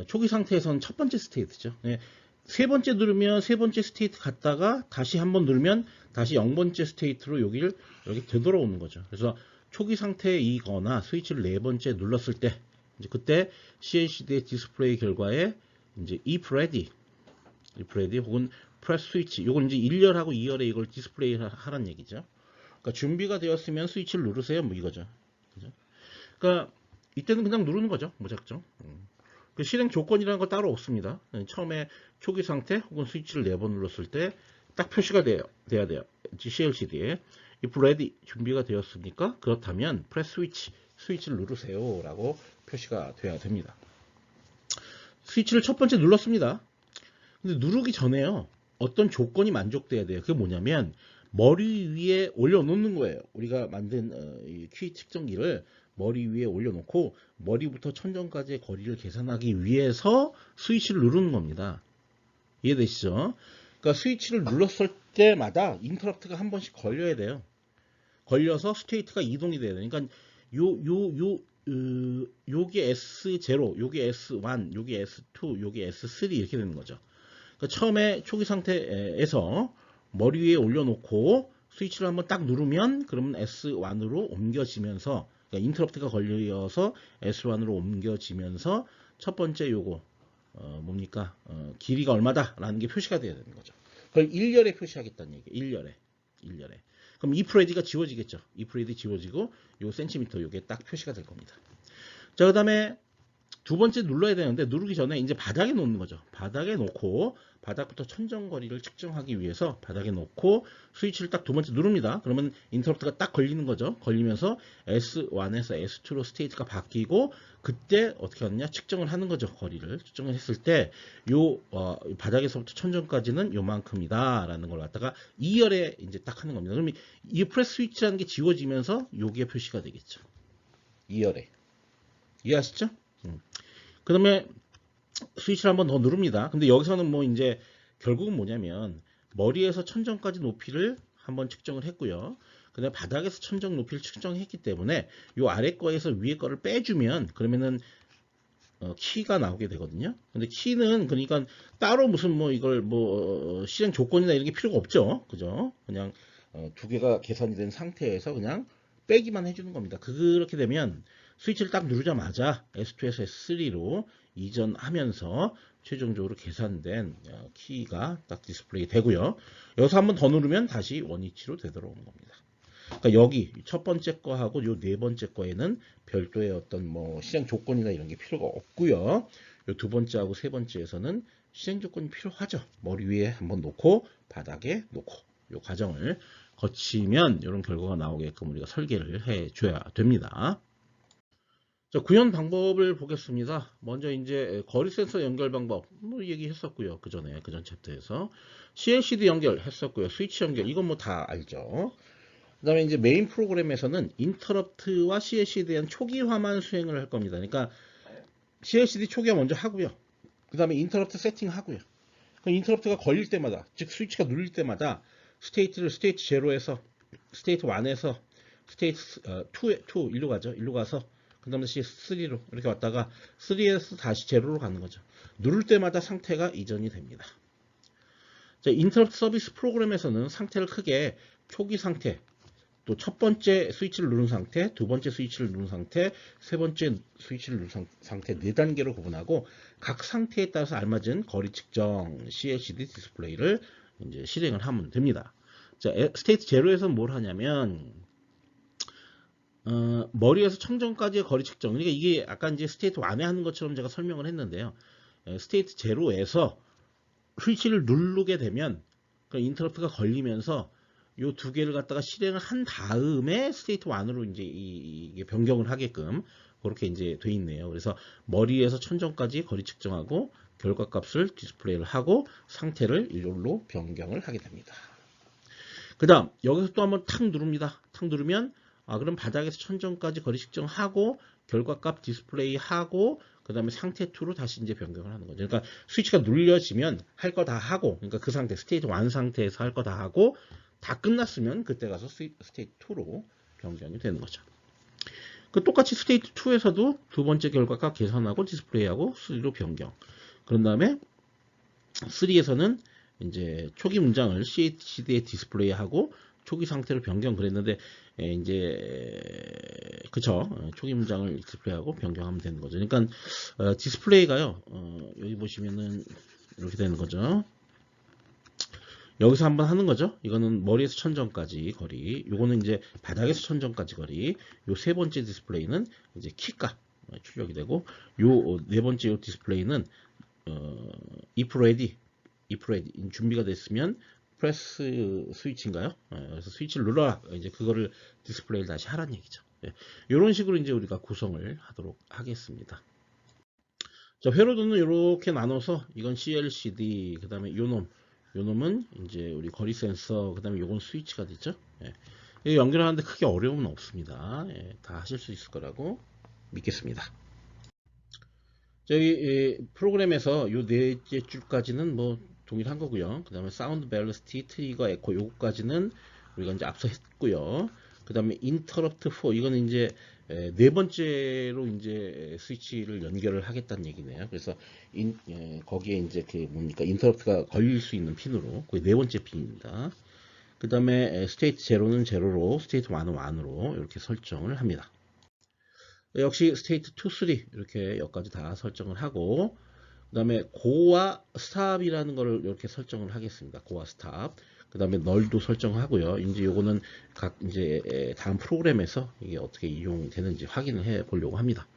초기 상태에서는 첫 번째 스테이트죠. 네. 세 번째 누르면 세 번째 스테이트 갔다가 다시 한번 누르면 다시 0번째 스테이트로 여기를 이렇게 되돌아오는 거죠. 그래서 초기 상태이거나 스위치를 네 번째 눌렀을 때 이제 그때 CLCD의 디스플레이 결과에 이제 if ready 혹은 press switch 요건 이제 1열하고 2열에 이걸 디스플레이 하라는 얘기죠. 그러니까 준비가 되었으면 스위치를 누르세요. 뭐 이거죠. 그죠? 그러니까 이때는 그냥 누르는 거죠. 무작정. 그 실행 조건이라는 거 따로 없습니다. 처음에 초기 상태 혹은 스위치를 4번 눌렀을 때 딱 표시가 돼야 돼요. CLCD에 if ready 준비가 되었습니까? 그렇다면 press switch 스위치를 누르세요 라고 표시가 돼야 됩니다. 스위치를 첫 번째 눌렀습니다. 근데 누르기 전에요. 어떤 조건이 만족돼야 돼요. 그게 뭐냐면 머리 위에 올려놓는 거예요. 우리가 만든 이 키 측정기를 머리 위에 올려놓고 머리부터 천정까지의 거리를 계산하기 위해서 스위치를 누르는 겁니다. 이해되시죠? 그러니까 스위치를 눌렀을 때마다 인터럽트가 한 번씩 걸려야 돼요. 걸려서 스테이트가 이동이 돼야 돼요. 그러니까 요게 S0, 요게 S1, 요게 S2, 요게 S3 이렇게 되는 거죠. 그러니까 처음에 초기 상태에서 머리 위에 올려놓고 스위치를 한번 딱 누르면 그러면 S1으로 옮겨지면서 그러니까 인터럽트가 걸려서 S1으로 옮겨지면서 첫 번째 요거 뭡니까? 길이가 얼마다 라는 게 표시가 돼야 되는 거죠. 그걸 1열에 표시하겠다는 얘기예요. 1열에. 그럼 if ready가 지워지겠죠. if ready 지워지고 요 센티미터 요게 딱 표시가 될 겁니다. 자, 그 다음에 두 번째 눌러야 되는데 누르기 전에 이제 바닥에 놓는 거죠. 바닥에 놓고 바닥부터 천정거리를 측정하기 위해서 바닥에 놓고 스위치를 딱 두 번째 누릅니다. 그러면 인터럽트가 딱 걸리는 거죠. 걸리면서 S1에서 S2로 스테이트가 바뀌고 그때 어떻게 하느냐 측정을 하는 거죠. 거리를 측정을 했을 때 요 바닥에서부터 천정까지는 요만큼이다 라는 걸 갖다가 2열에 이제 딱 하는 겁니다. 그러면 이 프레스 스위치라는 게 지워지면서 요게 표시가 되겠죠. 2열에 이해하시죠? 그 다음에 스위치를 한번 더 누릅니다. 근데 여기서는 뭐 이제 결국은 뭐냐면 머리에서 천정까지 높이를 한번 측정을 했고요. 그 다음에 바닥에서 천정 높이를 측정했기 때문에 요 아래 거에서 위에 거를 빼주면 그러면은 키가 나오게 되거든요. 근데 키는 그러니까 따로 무슨 뭐 이걸 뭐 실행 조건이나 이런 게 필요가 없죠. 그죠? 그냥 두 개가 계산이 된 상태에서 그냥 빼기만 해주는 겁니다. 그렇게 되면 스위치를 딱 누르자마자 S2에서 S3로 이전하면서 최종적으로 계산된 키가 딱 디스플레이 되고요. 여기서 한번 더 누르면 다시 원위치로 되돌아오는 겁니다. 그러니까 여기 첫 번째 거하고 요 네 번째 거에는 별도의 어떤 뭐 실행 조건이나 이런 게 필요가 없고요. 요 두 번째하고 세 번째에서는 실행 조건이 필요하죠. 머리 위에 한번 놓고 바닥에 놓고 요 과정을 거치면 이런 결과가 나오게끔 우리가 설계를 해줘야 됩니다. 자, 구현 방법을 보겠습니다. 먼저 이제 거리 센서 연결 방법 뭐 얘기했었고요. 그 전 챕터에서 CLCD 연결했었고요. 스위치 연결 이건 뭐 다 알죠. 그 다음에 이제 메인 프로그램에서는 인터럽트와 CLCD에 대한 초기화만 수행을 할 겁니다. 그러니까 CLCD 초기화 먼저 하고요. 그 다음에 인터럽트 세팅하고요. 인터럽트가 걸릴 때마다, 즉 스위치가 눌릴 때마다 스테이트를 스테이트 0에서 스테이트 1에서 스테이트 2 일로 가죠. 일로 가서 그 다음에 다시 3로 이렇게 왔다가 3에서 다시 제로로 가는 거죠. 누를 때마다 상태가 이전이 됩니다. 자, 인터럽트 서비스 프로그램에서는 상태를 크게 초기 상태, 또 첫 번째 스위치를 누른 상태, 두 번째 스위치를 누른 상태, 세 번째 스위치를 누른 상태 4단계로 구분하고 각 상태에 따라서 알맞은 거리 측정 CLCD 디스플레이를 이제 실행을 하면 됩니다. 자, 스테이트 제로에서는 뭘 하냐면 머리에서 청정까지의 거리 측정. 그러니까 이게 아까 이제 스테이트 1에 하는 것처럼 제가 설명을 했는데요. 스테이트 제로에서 스위치를 누르게 되면 그 인터럽트가 걸리면서 요 두 개를 갖다가 실행을 한 다음에 스테이트 1으로 이제 이게 변경을 하게끔 그렇게 이제 돼 있네요. 그래서 머리에서 천정까지 거리 측정하고 결과값을 디스플레이를 하고 상태를 일렬로 변경을 하게 됩니다. 그 다음 여기서 또 한번 탁 누릅니다. 탁 누르면 그럼 바닥에서 천정까지 거리 측정하고 결과값 디스플레이 하고 그 다음에 상태 2로 다시 이제 변경을 하는 거죠. 그러니까 스위치가 눌려지면 할 거 다 하고, 그러니까 그 상태, 스테이트 1 상태에서 할 거 다 하고, 다 끝났으면 그때 가서 스테이트 2로 변경이 되는 거죠. 그 똑같이 스테이트 2에서도 두 번째 결과값 계산하고 디스플레이하고 3로 변경. 그런 다음에 3에서는 이제 초기 문장을 CHD에 디스플레이하고 초기 상태로 변경 그랬는데 이제 그쵸, 초기 문장을 디스플레이하고 변경하면 되는 거죠. 그러니까 디스플레이가요, 여기 보시면은 이렇게 되는 거죠. 여기서 한번 하는 거죠. 이거는 머리에서 천정까지 거리, 요거는 이제 바닥에서 천정까지 거리, 요 세 번째 디스플레이는 이제 키값 출력이 되고, 요 네 번째 요 디스플레이는 if ready 준비가 됐으면 프레스 스위치인가요? 그래서 스위치를 눌러라. 이제 그거를 디스플레이를 다시 하라는 얘기죠. 이런 식으로 이제 우리가 구성을 하도록 하겠습니다. 자, 회로도는 이렇게 나눠서 이건 CLCD, 그 다음에 요놈은 이제 우리 거리 센서, 그 다음에 요건 스위치가 되죠. 연결하는데 크게 어려움은 없습니다. 다 하실 수 있을 거라고 믿겠습니다. 저희 프로그램에서 요 네 줄까지는 뭐 동일한 거고요. 그 다음에 사운드 벨로시티, 트리거, 에코 요거까지는 우리가 이제 앞서 했고요. 그 다음에 인터럽트 4 이거는 이제 네 번째로 이제 스위치를 연결을 하겠다는 얘기네요. 그래서 거기에 이제 그 뭡니까 인터럽트가 걸릴 수 있는 핀으로 그게 네 번째 핀입니다. 그 다음에 스테이트 제로는 제로로, 스테이트 1은 1으로 이렇게 설정을 합니다. 역시 스테이트 2, 3 이렇게 여기까지 다 설정을 하고 그 다음에 고와 스탑이라는 거를 이렇게 설정을 하겠습니다. 고와 스탑. 그 다음에 널도 설정하고요. 이제 요거는 각 이제 다음 프로그램에서 이게 어떻게 이용되는지 확인을 해 보려고 합니다.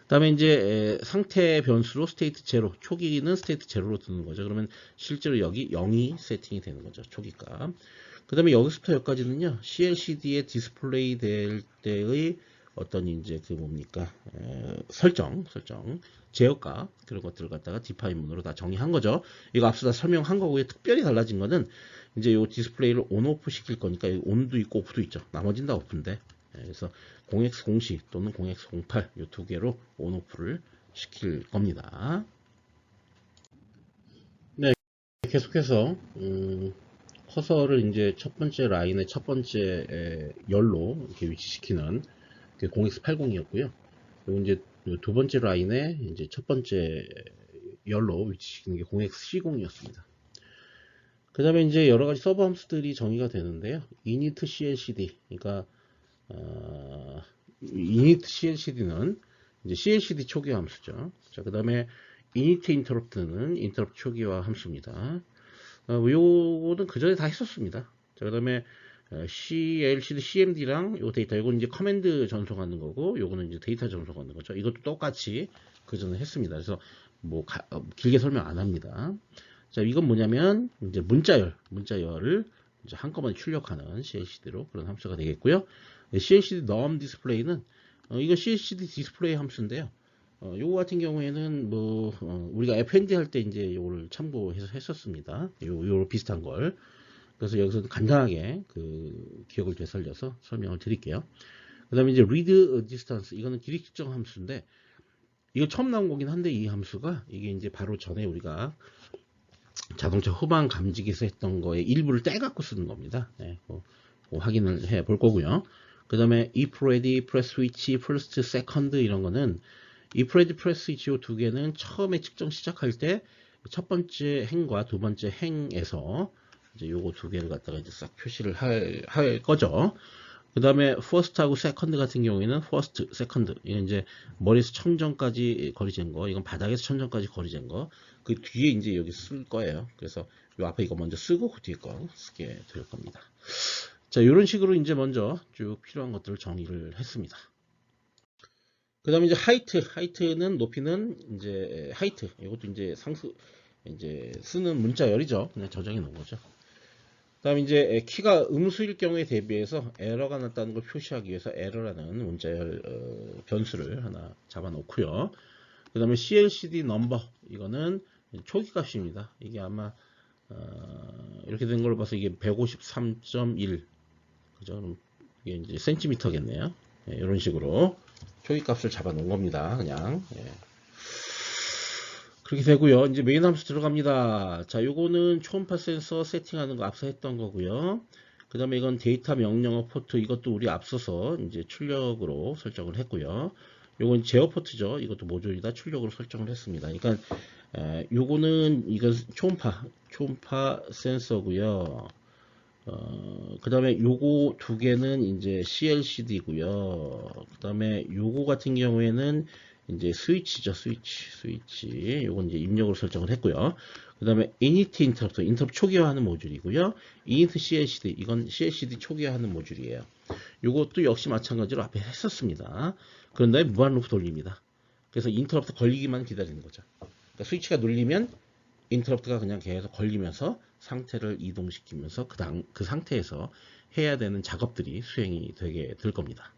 그 다음에 이제 상태 변수로 스테이트 제로, 초기는 스테이트 제로로 두는 거죠. 그러면 실제로 여기 0이 세팅이 되는 거죠. 초기값. 그 다음에 여기서부터 여기까지는요. CLCD에 디스플레이 될 때의 어떤 이제 그 뭡니까 설정 제어값 그런 것들을 갖다가 디파인문으로 다 정의한 거죠. 이거 앞서 다 설명한 거고요. 특별히 달라진 거는 이제 요 디스플레이를 온오프 시킬 거니까 온도 있고 오프도 있죠. 나머지는 다 오프인데 그래서 0x04 또는 0x08 요 두 개로 온오프를 시킬 겁니다. 네, 계속해서 커서를 이제 첫 번째 라인의 첫 번째 열로 이렇게 위치시키는 0x80이었고요. 그리고 이제 두 번째 라인에 이제 첫 번째 열로 위치시키는 게 0x40이었습니다. 그 다음에 이제 여러 가지 서브 함수들이 정의가 되는데요. init CLCD, 그러니까 init CLCD는 이제 CLCD 초기화 함수죠. 자, 그 다음에 init interrupt는 interrupt 초기화 함수입니다. 요거는 그 전에 다 했었습니다. 자, 그 다음에 CLCD, CMD랑 요 데이터, 이건 이제 커맨드 전송하는 거고, 요거는 이제 데이터 전송하는 거죠. 이것도 똑같이 그 전에 했습니다. 그래서 뭐 길게 설명 안 합니다. 자, 이건 뭐냐면 이제 문자열을 이제 한꺼번에 출력하는 CLCD로 그런 함수가 되겠고요. CLCD num 디스플레이는 이거 CLCD 디스플레이 함수인데요. 요거 같은 경우에는 뭐 우리가 FND 할 때 이제 요거를 참고해서 했었습니다. 요 비슷한 걸. 그래서 여기서 간단하게 그 기억을 되살려서 설명을 드릴게요. 그 다음에 이제 read distance, 이거는 길이 측정 함수인데, 이거 처음 나온 거긴 한데, 이 함수가, 이게 이제 바로 전에 우리가 자동차 후방 감지기에서 했던 거에 일부를 떼갖고 쓰는 겁니다. 네, 확인을 해 볼 거고요. 그 다음에 if ready, press switch, first, second 이런 거는 if ready, press switch 이 두 개는 처음에 측정 시작할 때 첫 번째 행과 두 번째 행에서 이제 요거 두 개를 갖다가 이제 싹 표시를 할 거죠. 그 다음에 first하고 second 같은 경우에는 first, second 이건 이제 머리에서 천정까지 거리 잰 거, 이건 바닥에서 천정까지 거리 잰 거, 그 뒤에 이제 여기 쓸 거예요. 그래서 요 앞에 이거 먼저 쓰고 그 뒤에 거 쓰게 될 겁니다. 자, 이런 식으로 이제 먼저 쭉 필요한 것들을 정의를 했습니다. 그 다음에 이제 하이트는 높이는 이제 하이트, 이것도 이제 이제 쓰는 문자열이죠. 그냥 저장해 놓은 거죠. 그 다음에 이제 키가 음수일 경우에 대비해서 에러가 났다는 걸 표시하기 위해서 에러라는 문자열 변수를 하나 잡아 놓고요. 그 다음에 CLCD 넘버, 이거는 초기 값입니다. 이게 아마 이렇게 된 걸로 봐서 이게 153.1, 그죠? 그럼 이게 이제 센티미터겠네요. 네, 이런 식으로 초기 값을 잡아 놓은 겁니다. 그냥. 예. 그렇게 되고요. 이제 메인 함수 들어갑니다. 자, 요거는 초음파 센서 세팅하는 거 앞서 했던 거고요. 그 다음에 이건 데이터 명령어 포트, 이것도 우리 앞서서 이제 출력으로 설정을 했고요. 요건 제어 포트죠. 이것도 모듈이다 출력으로 설정을 했습니다. 그러니까 요거는 이건 초음파 센서고요. 그 다음에 요거 두 개는 이제 CLCD고요. 그 다음에 요거 같은 경우에는 이제 스위치죠. 스위치. 요건 이제 입력으로 설정을 했고요. 그 다음에 init 인터럽트 초기화하는 모듈이고요. init CLCD, 이건 CLCD 초기화하는 모듈이에요. 요것도 역시 마찬가지로 앞에 했었습니다. 그런 다음에 무한 루프 돌립니다. 그래서 인터럽트 걸리기만 기다리는 거죠. 그러니까 스위치가 눌리면 인터럽트가 그냥 계속 걸리면서 상태를 이동시키면서 그 상태에서 해야 되는 작업들이 수행이 되게 될 겁니다.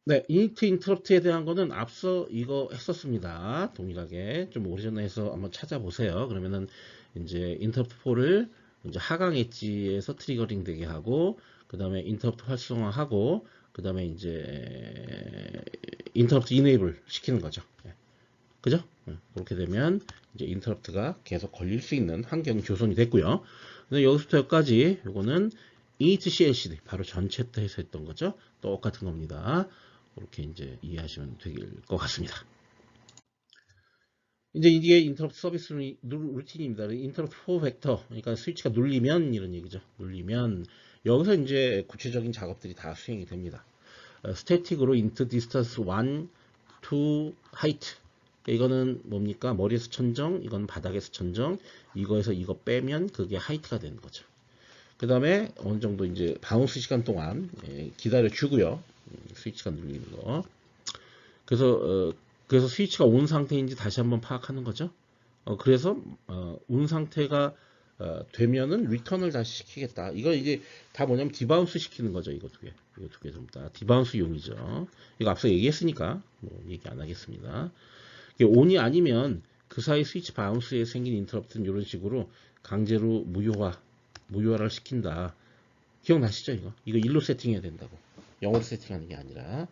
네, init 인터럽트에 대한 거는 앞서 이거 했었습니다. 동일하게 좀 오래전에 해서 한번 찾아보세요. 그러면은 이제 인터럽트 4를 이제 하강 엣지에서 트리거링 되게 하고, 그 다음에 인터럽트 활성화하고, 그 다음에 이제 인터럽트 이네이블 시키는 거죠. 그죠? 그렇게 되면 이제 인터럽트가 계속 걸릴 수 있는 환경이 조성이 됐고요. 근데 여기서부터 여기까지 요거는 init CLCD 바로 전체 때 해서 했던 거죠. 똑같은 겁니다. 그렇게 이제 이해하시면 될 것 같습니다. 이제 이게 인터럽트 서비스 루틴입니다. 인터럽트 4 벡터, 그러니까 스위치가 눌리면 이런 얘기죠. 눌리면 여기서 이제 구체적인 작업들이 다 수행이 됩니다. 스태틱으로 int distance 1 to height, 이거는 뭡니까? 머리에서 천정, 이건 바닥에서 천정, 이거에서 이거 빼면 그게 하이트가 되는 거죠. 그 다음에 어느 정도 이제 바운스 시간 동안 기다려 주고요. 스위치가 눌리는 거. 그래서 스위치가 온 상태인지 다시 한번 파악하는 거죠. 그래서 온 상태가 되면은 리턴을 다시 시키겠다. 이거 이제 다 뭐냐면 디바운스 시키는 거죠. 이거 두 개 전부 다 디바운스 용이죠. 이거 앞서 얘기했으니까 뭐 얘기 안 하겠습니다. 이게 온이 아니면 그 사이 스위치 바운스에 생긴 인터럽트는 이런 식으로 강제로 무효화를 시킨다. 기억나시죠? 이거 1로 세팅해야 된다고. 0으로 세팅하는 게 아니라.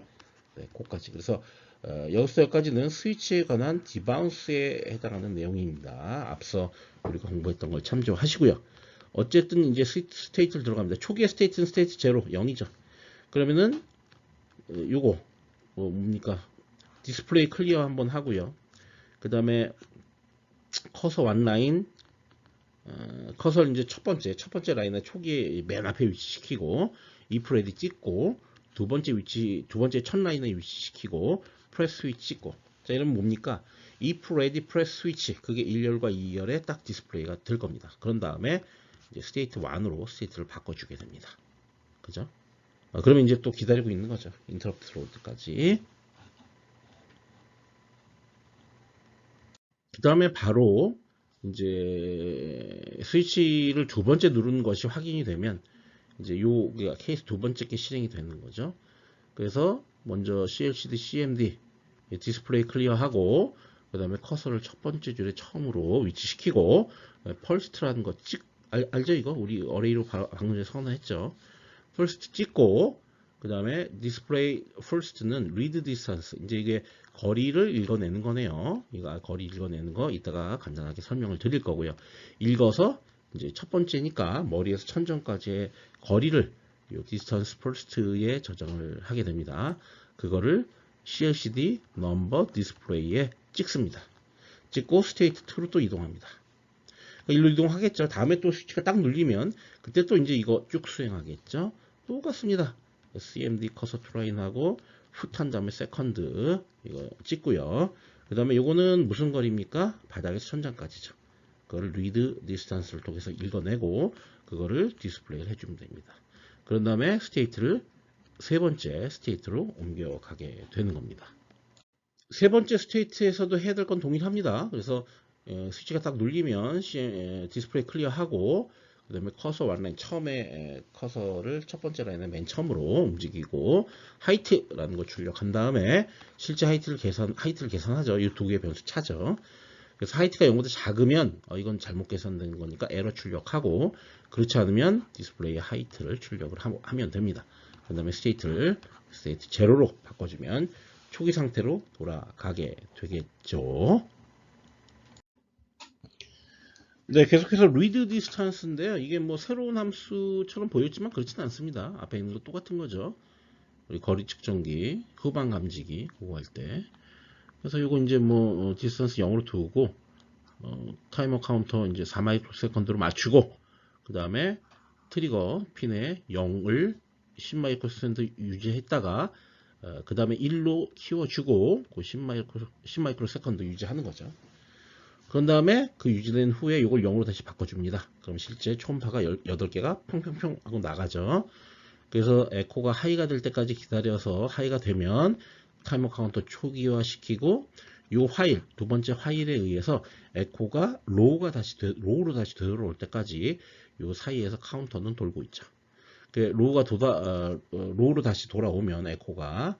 네, 그까지. 그래서 여기서 여기까지는 스위치에 관한 디바운스에 해당하는 내용입니다. 앞서 우리가 공부했던 걸 참조하시고요. 어쨌든 이제 스테이트를 들어갑니다. 초기의 스테이트는 스테이트 제로 0이죠. 그러면은 요거 뭡니까? 디스플레이 클리어 한번 하고요. 그 다음에 커서 완라인, 커서를 이제 첫 번째 라인의 초기에 맨 앞에 위치시키고, if ready 찍고, 두 번째 첫 라인에 위치시키고, press switch 찍고. 자, 이러면 뭡니까? if ready, press switch. 그게 1열과 2열에 딱 디스플레이가 될 겁니다. 그런 다음에 이제 스테이트 1으로 스테이트를 바꿔주게 됩니다. 그죠? 그러면 이제 또 기다리고 있는 거죠. 인터럽트 들어올 때까지. 그 다음에 바로 이제 스위치를 두 번째 누르는 것이 확인이 되면 이제 요 케이스 두 번째 게 실행이 되는 거죠. 그래서 먼저 CLCD, CMD 디스플레이 클리어하고 그 다음에 커서를 첫 번째 줄에 처음으로 위치시키고 펄스트라는 거 알죠? 이거 우리 어레이로 방금 전에 선언했죠. 펄스트 찍고 그 다음에 디스플레이 first는 read distance, 이제 이게 거리를 읽어내는 거네요. 이거 거리 읽어내는 거 이따가 간단하게 설명을 드릴 거고요. 읽어서 이제 첫 번째니까 머리에서 천정까지의 거리를 이 distance first에 저장을 하게 됩니다. 그거를 CLCD number display에 찍습니다. 찍고 state 2로 또 이동합니다. 일로 이동하겠죠. 다음에 또 스위치가 딱 눌리면 그때 또 이제 이거 쭉 수행하겠죠. 똑같습니다. CMD 커서 투라인하고 훗한 다음에 세컨드 이거 찍고요. 그 다음에 요거는 무슨 거리입니까? 바닥에서 천장까지죠. 그거를 read distance를 통해서 읽어내고 그거를 디스플레이를 해주면 됩니다. 그런 다음에 스테이트를 세 번째 스테이트로 옮겨가게 되는 겁니다. 세 번째 스테이트에서도 해야 될 건 동일합니다. 그래서 스위치가 딱 눌리면 디스플레이 클리어하고 그 다음에 커서 완라인 처음에 커서를 첫 번째 라인에 맨 처음으로 움직이고 하이트라는 거 출력한 다음에 실제 하이트를 계산하죠. 이 두 개의 변수 차죠. 그래서 하이트가 0보다 작으면 이건 잘못 계산된 거니까 에러 출력하고 그렇지 않으면 디스플레이 하이트를 출력을 하면 됩니다. 그 다음에 스테이트 제로로 바꿔주면 초기 상태로 돌아가게 되겠죠. 네, 계속해서 read distance인데요. 이게 뭐 새로운 함수처럼 보였지만 그렇지는 않습니다. 앞에 있는 거 똑같은 거죠. 우리 거리 측정기, 후방 감지기 그거 할 때. 그래서 이거 이제 뭐 distance 0으로 두고 타이머 카운터 이제 4마이크로세컨드로 맞추고 그 다음에 트리거 핀에 0을 10마이크로세컨드 유지했다가 그 다음에 1로 키워주고 그 10마이크로세컨드 유지하는 거죠. 그런 다음에 그 유지된 후에 이걸 0으로 다시 바꿔줍니다. 그럼 실제 초음파가 18개가 평평평 하고 나가죠. 그래서 에코가 하이가 될 때까지 기다려서 하이가 되면 타이머 카운터 초기화 시키고 이 화일, 두 번째 화일에 의해서 에코가 로우로 다시 되돌아올 때까지 이 사이에서 카운터는 돌고 있죠. 로우로 다시 돌아오면 에코가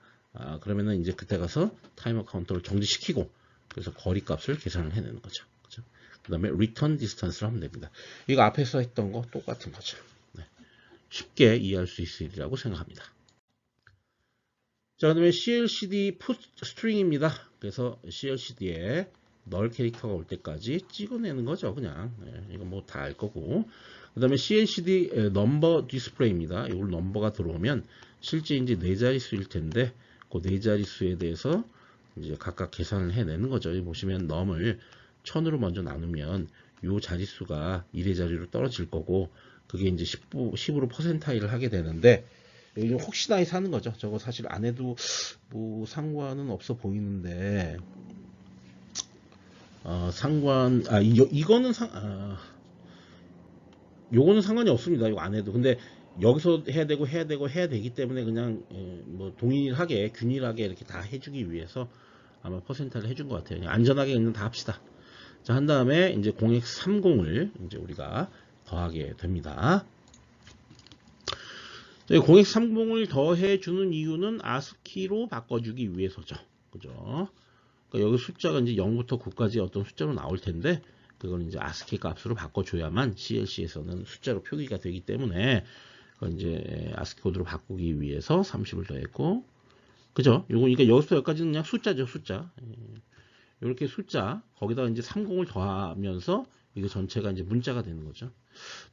그러면은 이제 그때 가서 타이머 카운터를 정지시키고 그래서 거리 값을 계산을 해내는 거죠. 그죠? 그 다음에 return distance를 하면 됩니다. 이거 앞에서 했던 거 똑같은 거죠. 네. 쉽게 이해할 수 있으리라고 생각합니다. 자, 그 다음에 CLCD put string입니다. 그래서 CLCD에 널 캐릭터가 올 때까지 찍어내는 거죠. 그냥. 네, 이거 뭐 다 알 거고. 그 다음에 CLCD number display입니다. 이걸 넘버가 들어오면 실제 이제 네 자릿수일 텐데 그 네 자릿수에 대해서 이제 각각 계산을 해내는 거죠. 여기 보시면 num을 1000으로 먼저 나누면 이 자릿수가 1의 자리로 떨어질 거고 그게 이제 10으로 퍼센타일을 하게 되는데 여기 혹시나 해서 하는 거죠. 저거 사실 안 해도 뭐 상관은 없어 보이는데 요거는 상관이 없습니다. 이거 안 해도. 근데 여기서 해야 되기 때문에 그냥 뭐 동일하게 균일하게 이렇게 다 해주기 위해서 아마 퍼센타를 해준 것 같아요. 그냥 안전하게 그냥 다 합시다. 자, 한 다음에 이제 0x30을 이제 우리가 더하게 됩니다. 0x30을 더해주는 이유는 ASCII로 바꿔주기 위해서죠. 그죠? 그러니까 여기 숫자가 이제 0부터 9까지 어떤 숫자로 나올 텐데, 그걸 이제 ASCII 값으로 바꿔줘야만 CLC에서는 숫자로 표기가 되기 때문에, 그걸 이제 ASCII 코드로 바꾸기 위해서 30을 더했고, 그죠? 요거, 그러니까 여기서 여기까지는 그냥 숫자죠, 숫자. 이렇게 숫자, 거기다가 이제 30을 더하면서, 이거 전체가 이제 문자가 되는 거죠.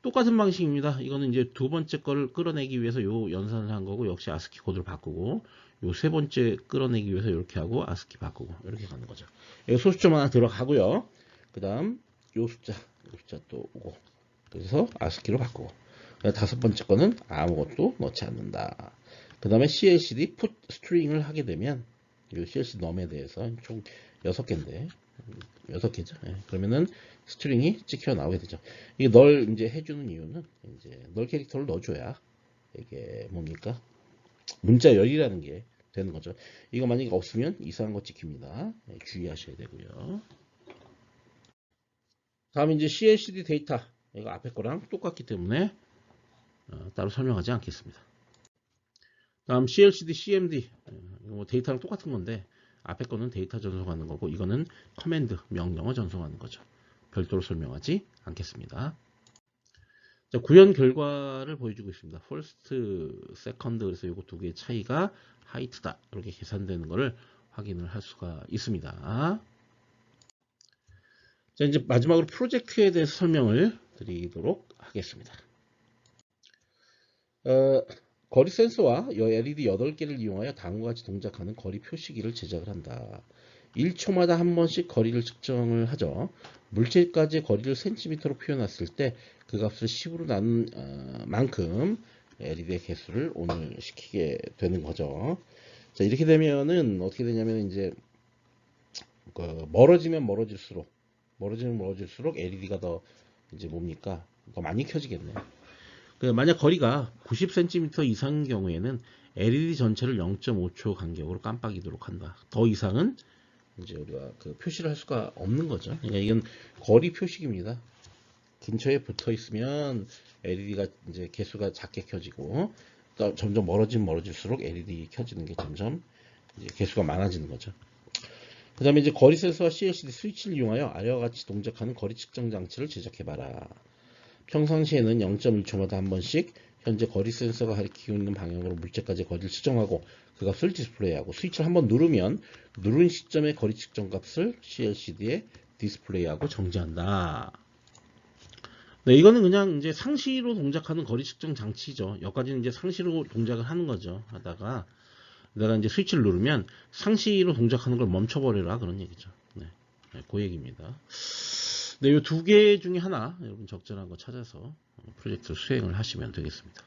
똑같은 방식입니다. 이거는 이제 두 번째 거를 끌어내기 위해서 요 연산을 한 거고, 역시 ASCII 코드를 바꾸고, 요 세 번째 끌어내기 위해서 이렇게 하고, ASCII 바꾸고, 이렇게 가는 거죠. 여기 소수점 하나 들어가고요. 그 다음, 요 숫자 또 오고, 그래서 ASCII로 바꾸고. 다섯 번째 거는 아무것도 넣지 않는다. 그 다음에 CLCD put string을 하게 되면, 요 CLCD num에 대해서 총 6개인데, 6개죠. 예. 그러면은 스트링이 찍혀 나오게 되죠. 이게 널 이제 해주는 이유는 이제 널 캐릭터를 넣어줘야 이게 뭡니까? 문자열이라는 게 되는 거죠. 이거 만약에 없으면 이상한 거 찍힙니다. 예, 주의하셔야 되고요. 다음 이제 CLCD 데이터. 이거 앞에 거랑 똑같기 때문에 따로 설명하지 않겠습니다. 다음 CLCD CMD. 이거 데이터랑 똑같은 건데 앞에 거는 데이터 전송하는 거고 이거는 커맨드 명령어 전송하는 거죠. 별도로 설명하지 않겠습니다. 자, 구현 결과를 보여주고 있습니다. first, second 그래서 이거 두 개의 차이가 height다 이렇게 계산되는 것을 확인을 할 수가 있습니다. 자, 이제 마지막으로 프로젝트에 대해서 설명을 드리도록 하겠습니다. 거리 센서와 LED 8개를 이용하여 다음과 같이 동작하는 거리 표시기를 제작을 한다. 1초마다 한 번씩 거리를 측정을 하죠. 물체까지의 거리를 센티미터로 표현했을 때 그 값을 10으로 나눈 만큼 LED의 개수를 온을 시키게 되는 거죠. 자, 이렇게 되면은 어떻게 되냐면 이제 멀어지면 멀어질수록 LED가 더 이제 뭡니까? 더 많이 켜지겠네요. 만약 거리가 90cm 이상인 경우에는 LED 전체를 0.5초 간격으로 깜빡이도록 한다. 더 이상은 이제 우리가 그 표시를 할 수가 없는 거죠. 그러니까 이건 거리 표식입니다. 근처에 붙어 있으면 LED가 이제 개수가 작게 켜지고 또 점점 멀어질수록 LED 켜지는 게 점점 이제 개수가 많아지는 거죠. 그 다음에 이제 거리 센서와 CLCD 스위치를 이용하여 아래와 같이 동작하는 거리 측정 장치를 제작해봐라. 평상시에는 0.1초마다 한 번씩 현재 거리 센서가 가리키고 있는 방향으로 물체까지의 거리를 측정하고 그 값을 디스플레이하고 스위치를 한번 누르면 누른 시점의 거리 측정 값을 CLCD에 디스플레이하고 정지한다. 네, 이거는 그냥 이제 상시로 동작하는 거리 측정 장치죠. 여기까지는 이제 상시로 동작을 하는 거죠. 하다가 내가 이제 스위치를 누르면 상시로 동작하는 걸 멈춰버려라 그런 얘기죠. 네, 그 얘기입니다. 네, 이 두 개 중에 하나 여러분 적절한 거 찾아서 프로젝트 수행을 하시면 되겠습니다.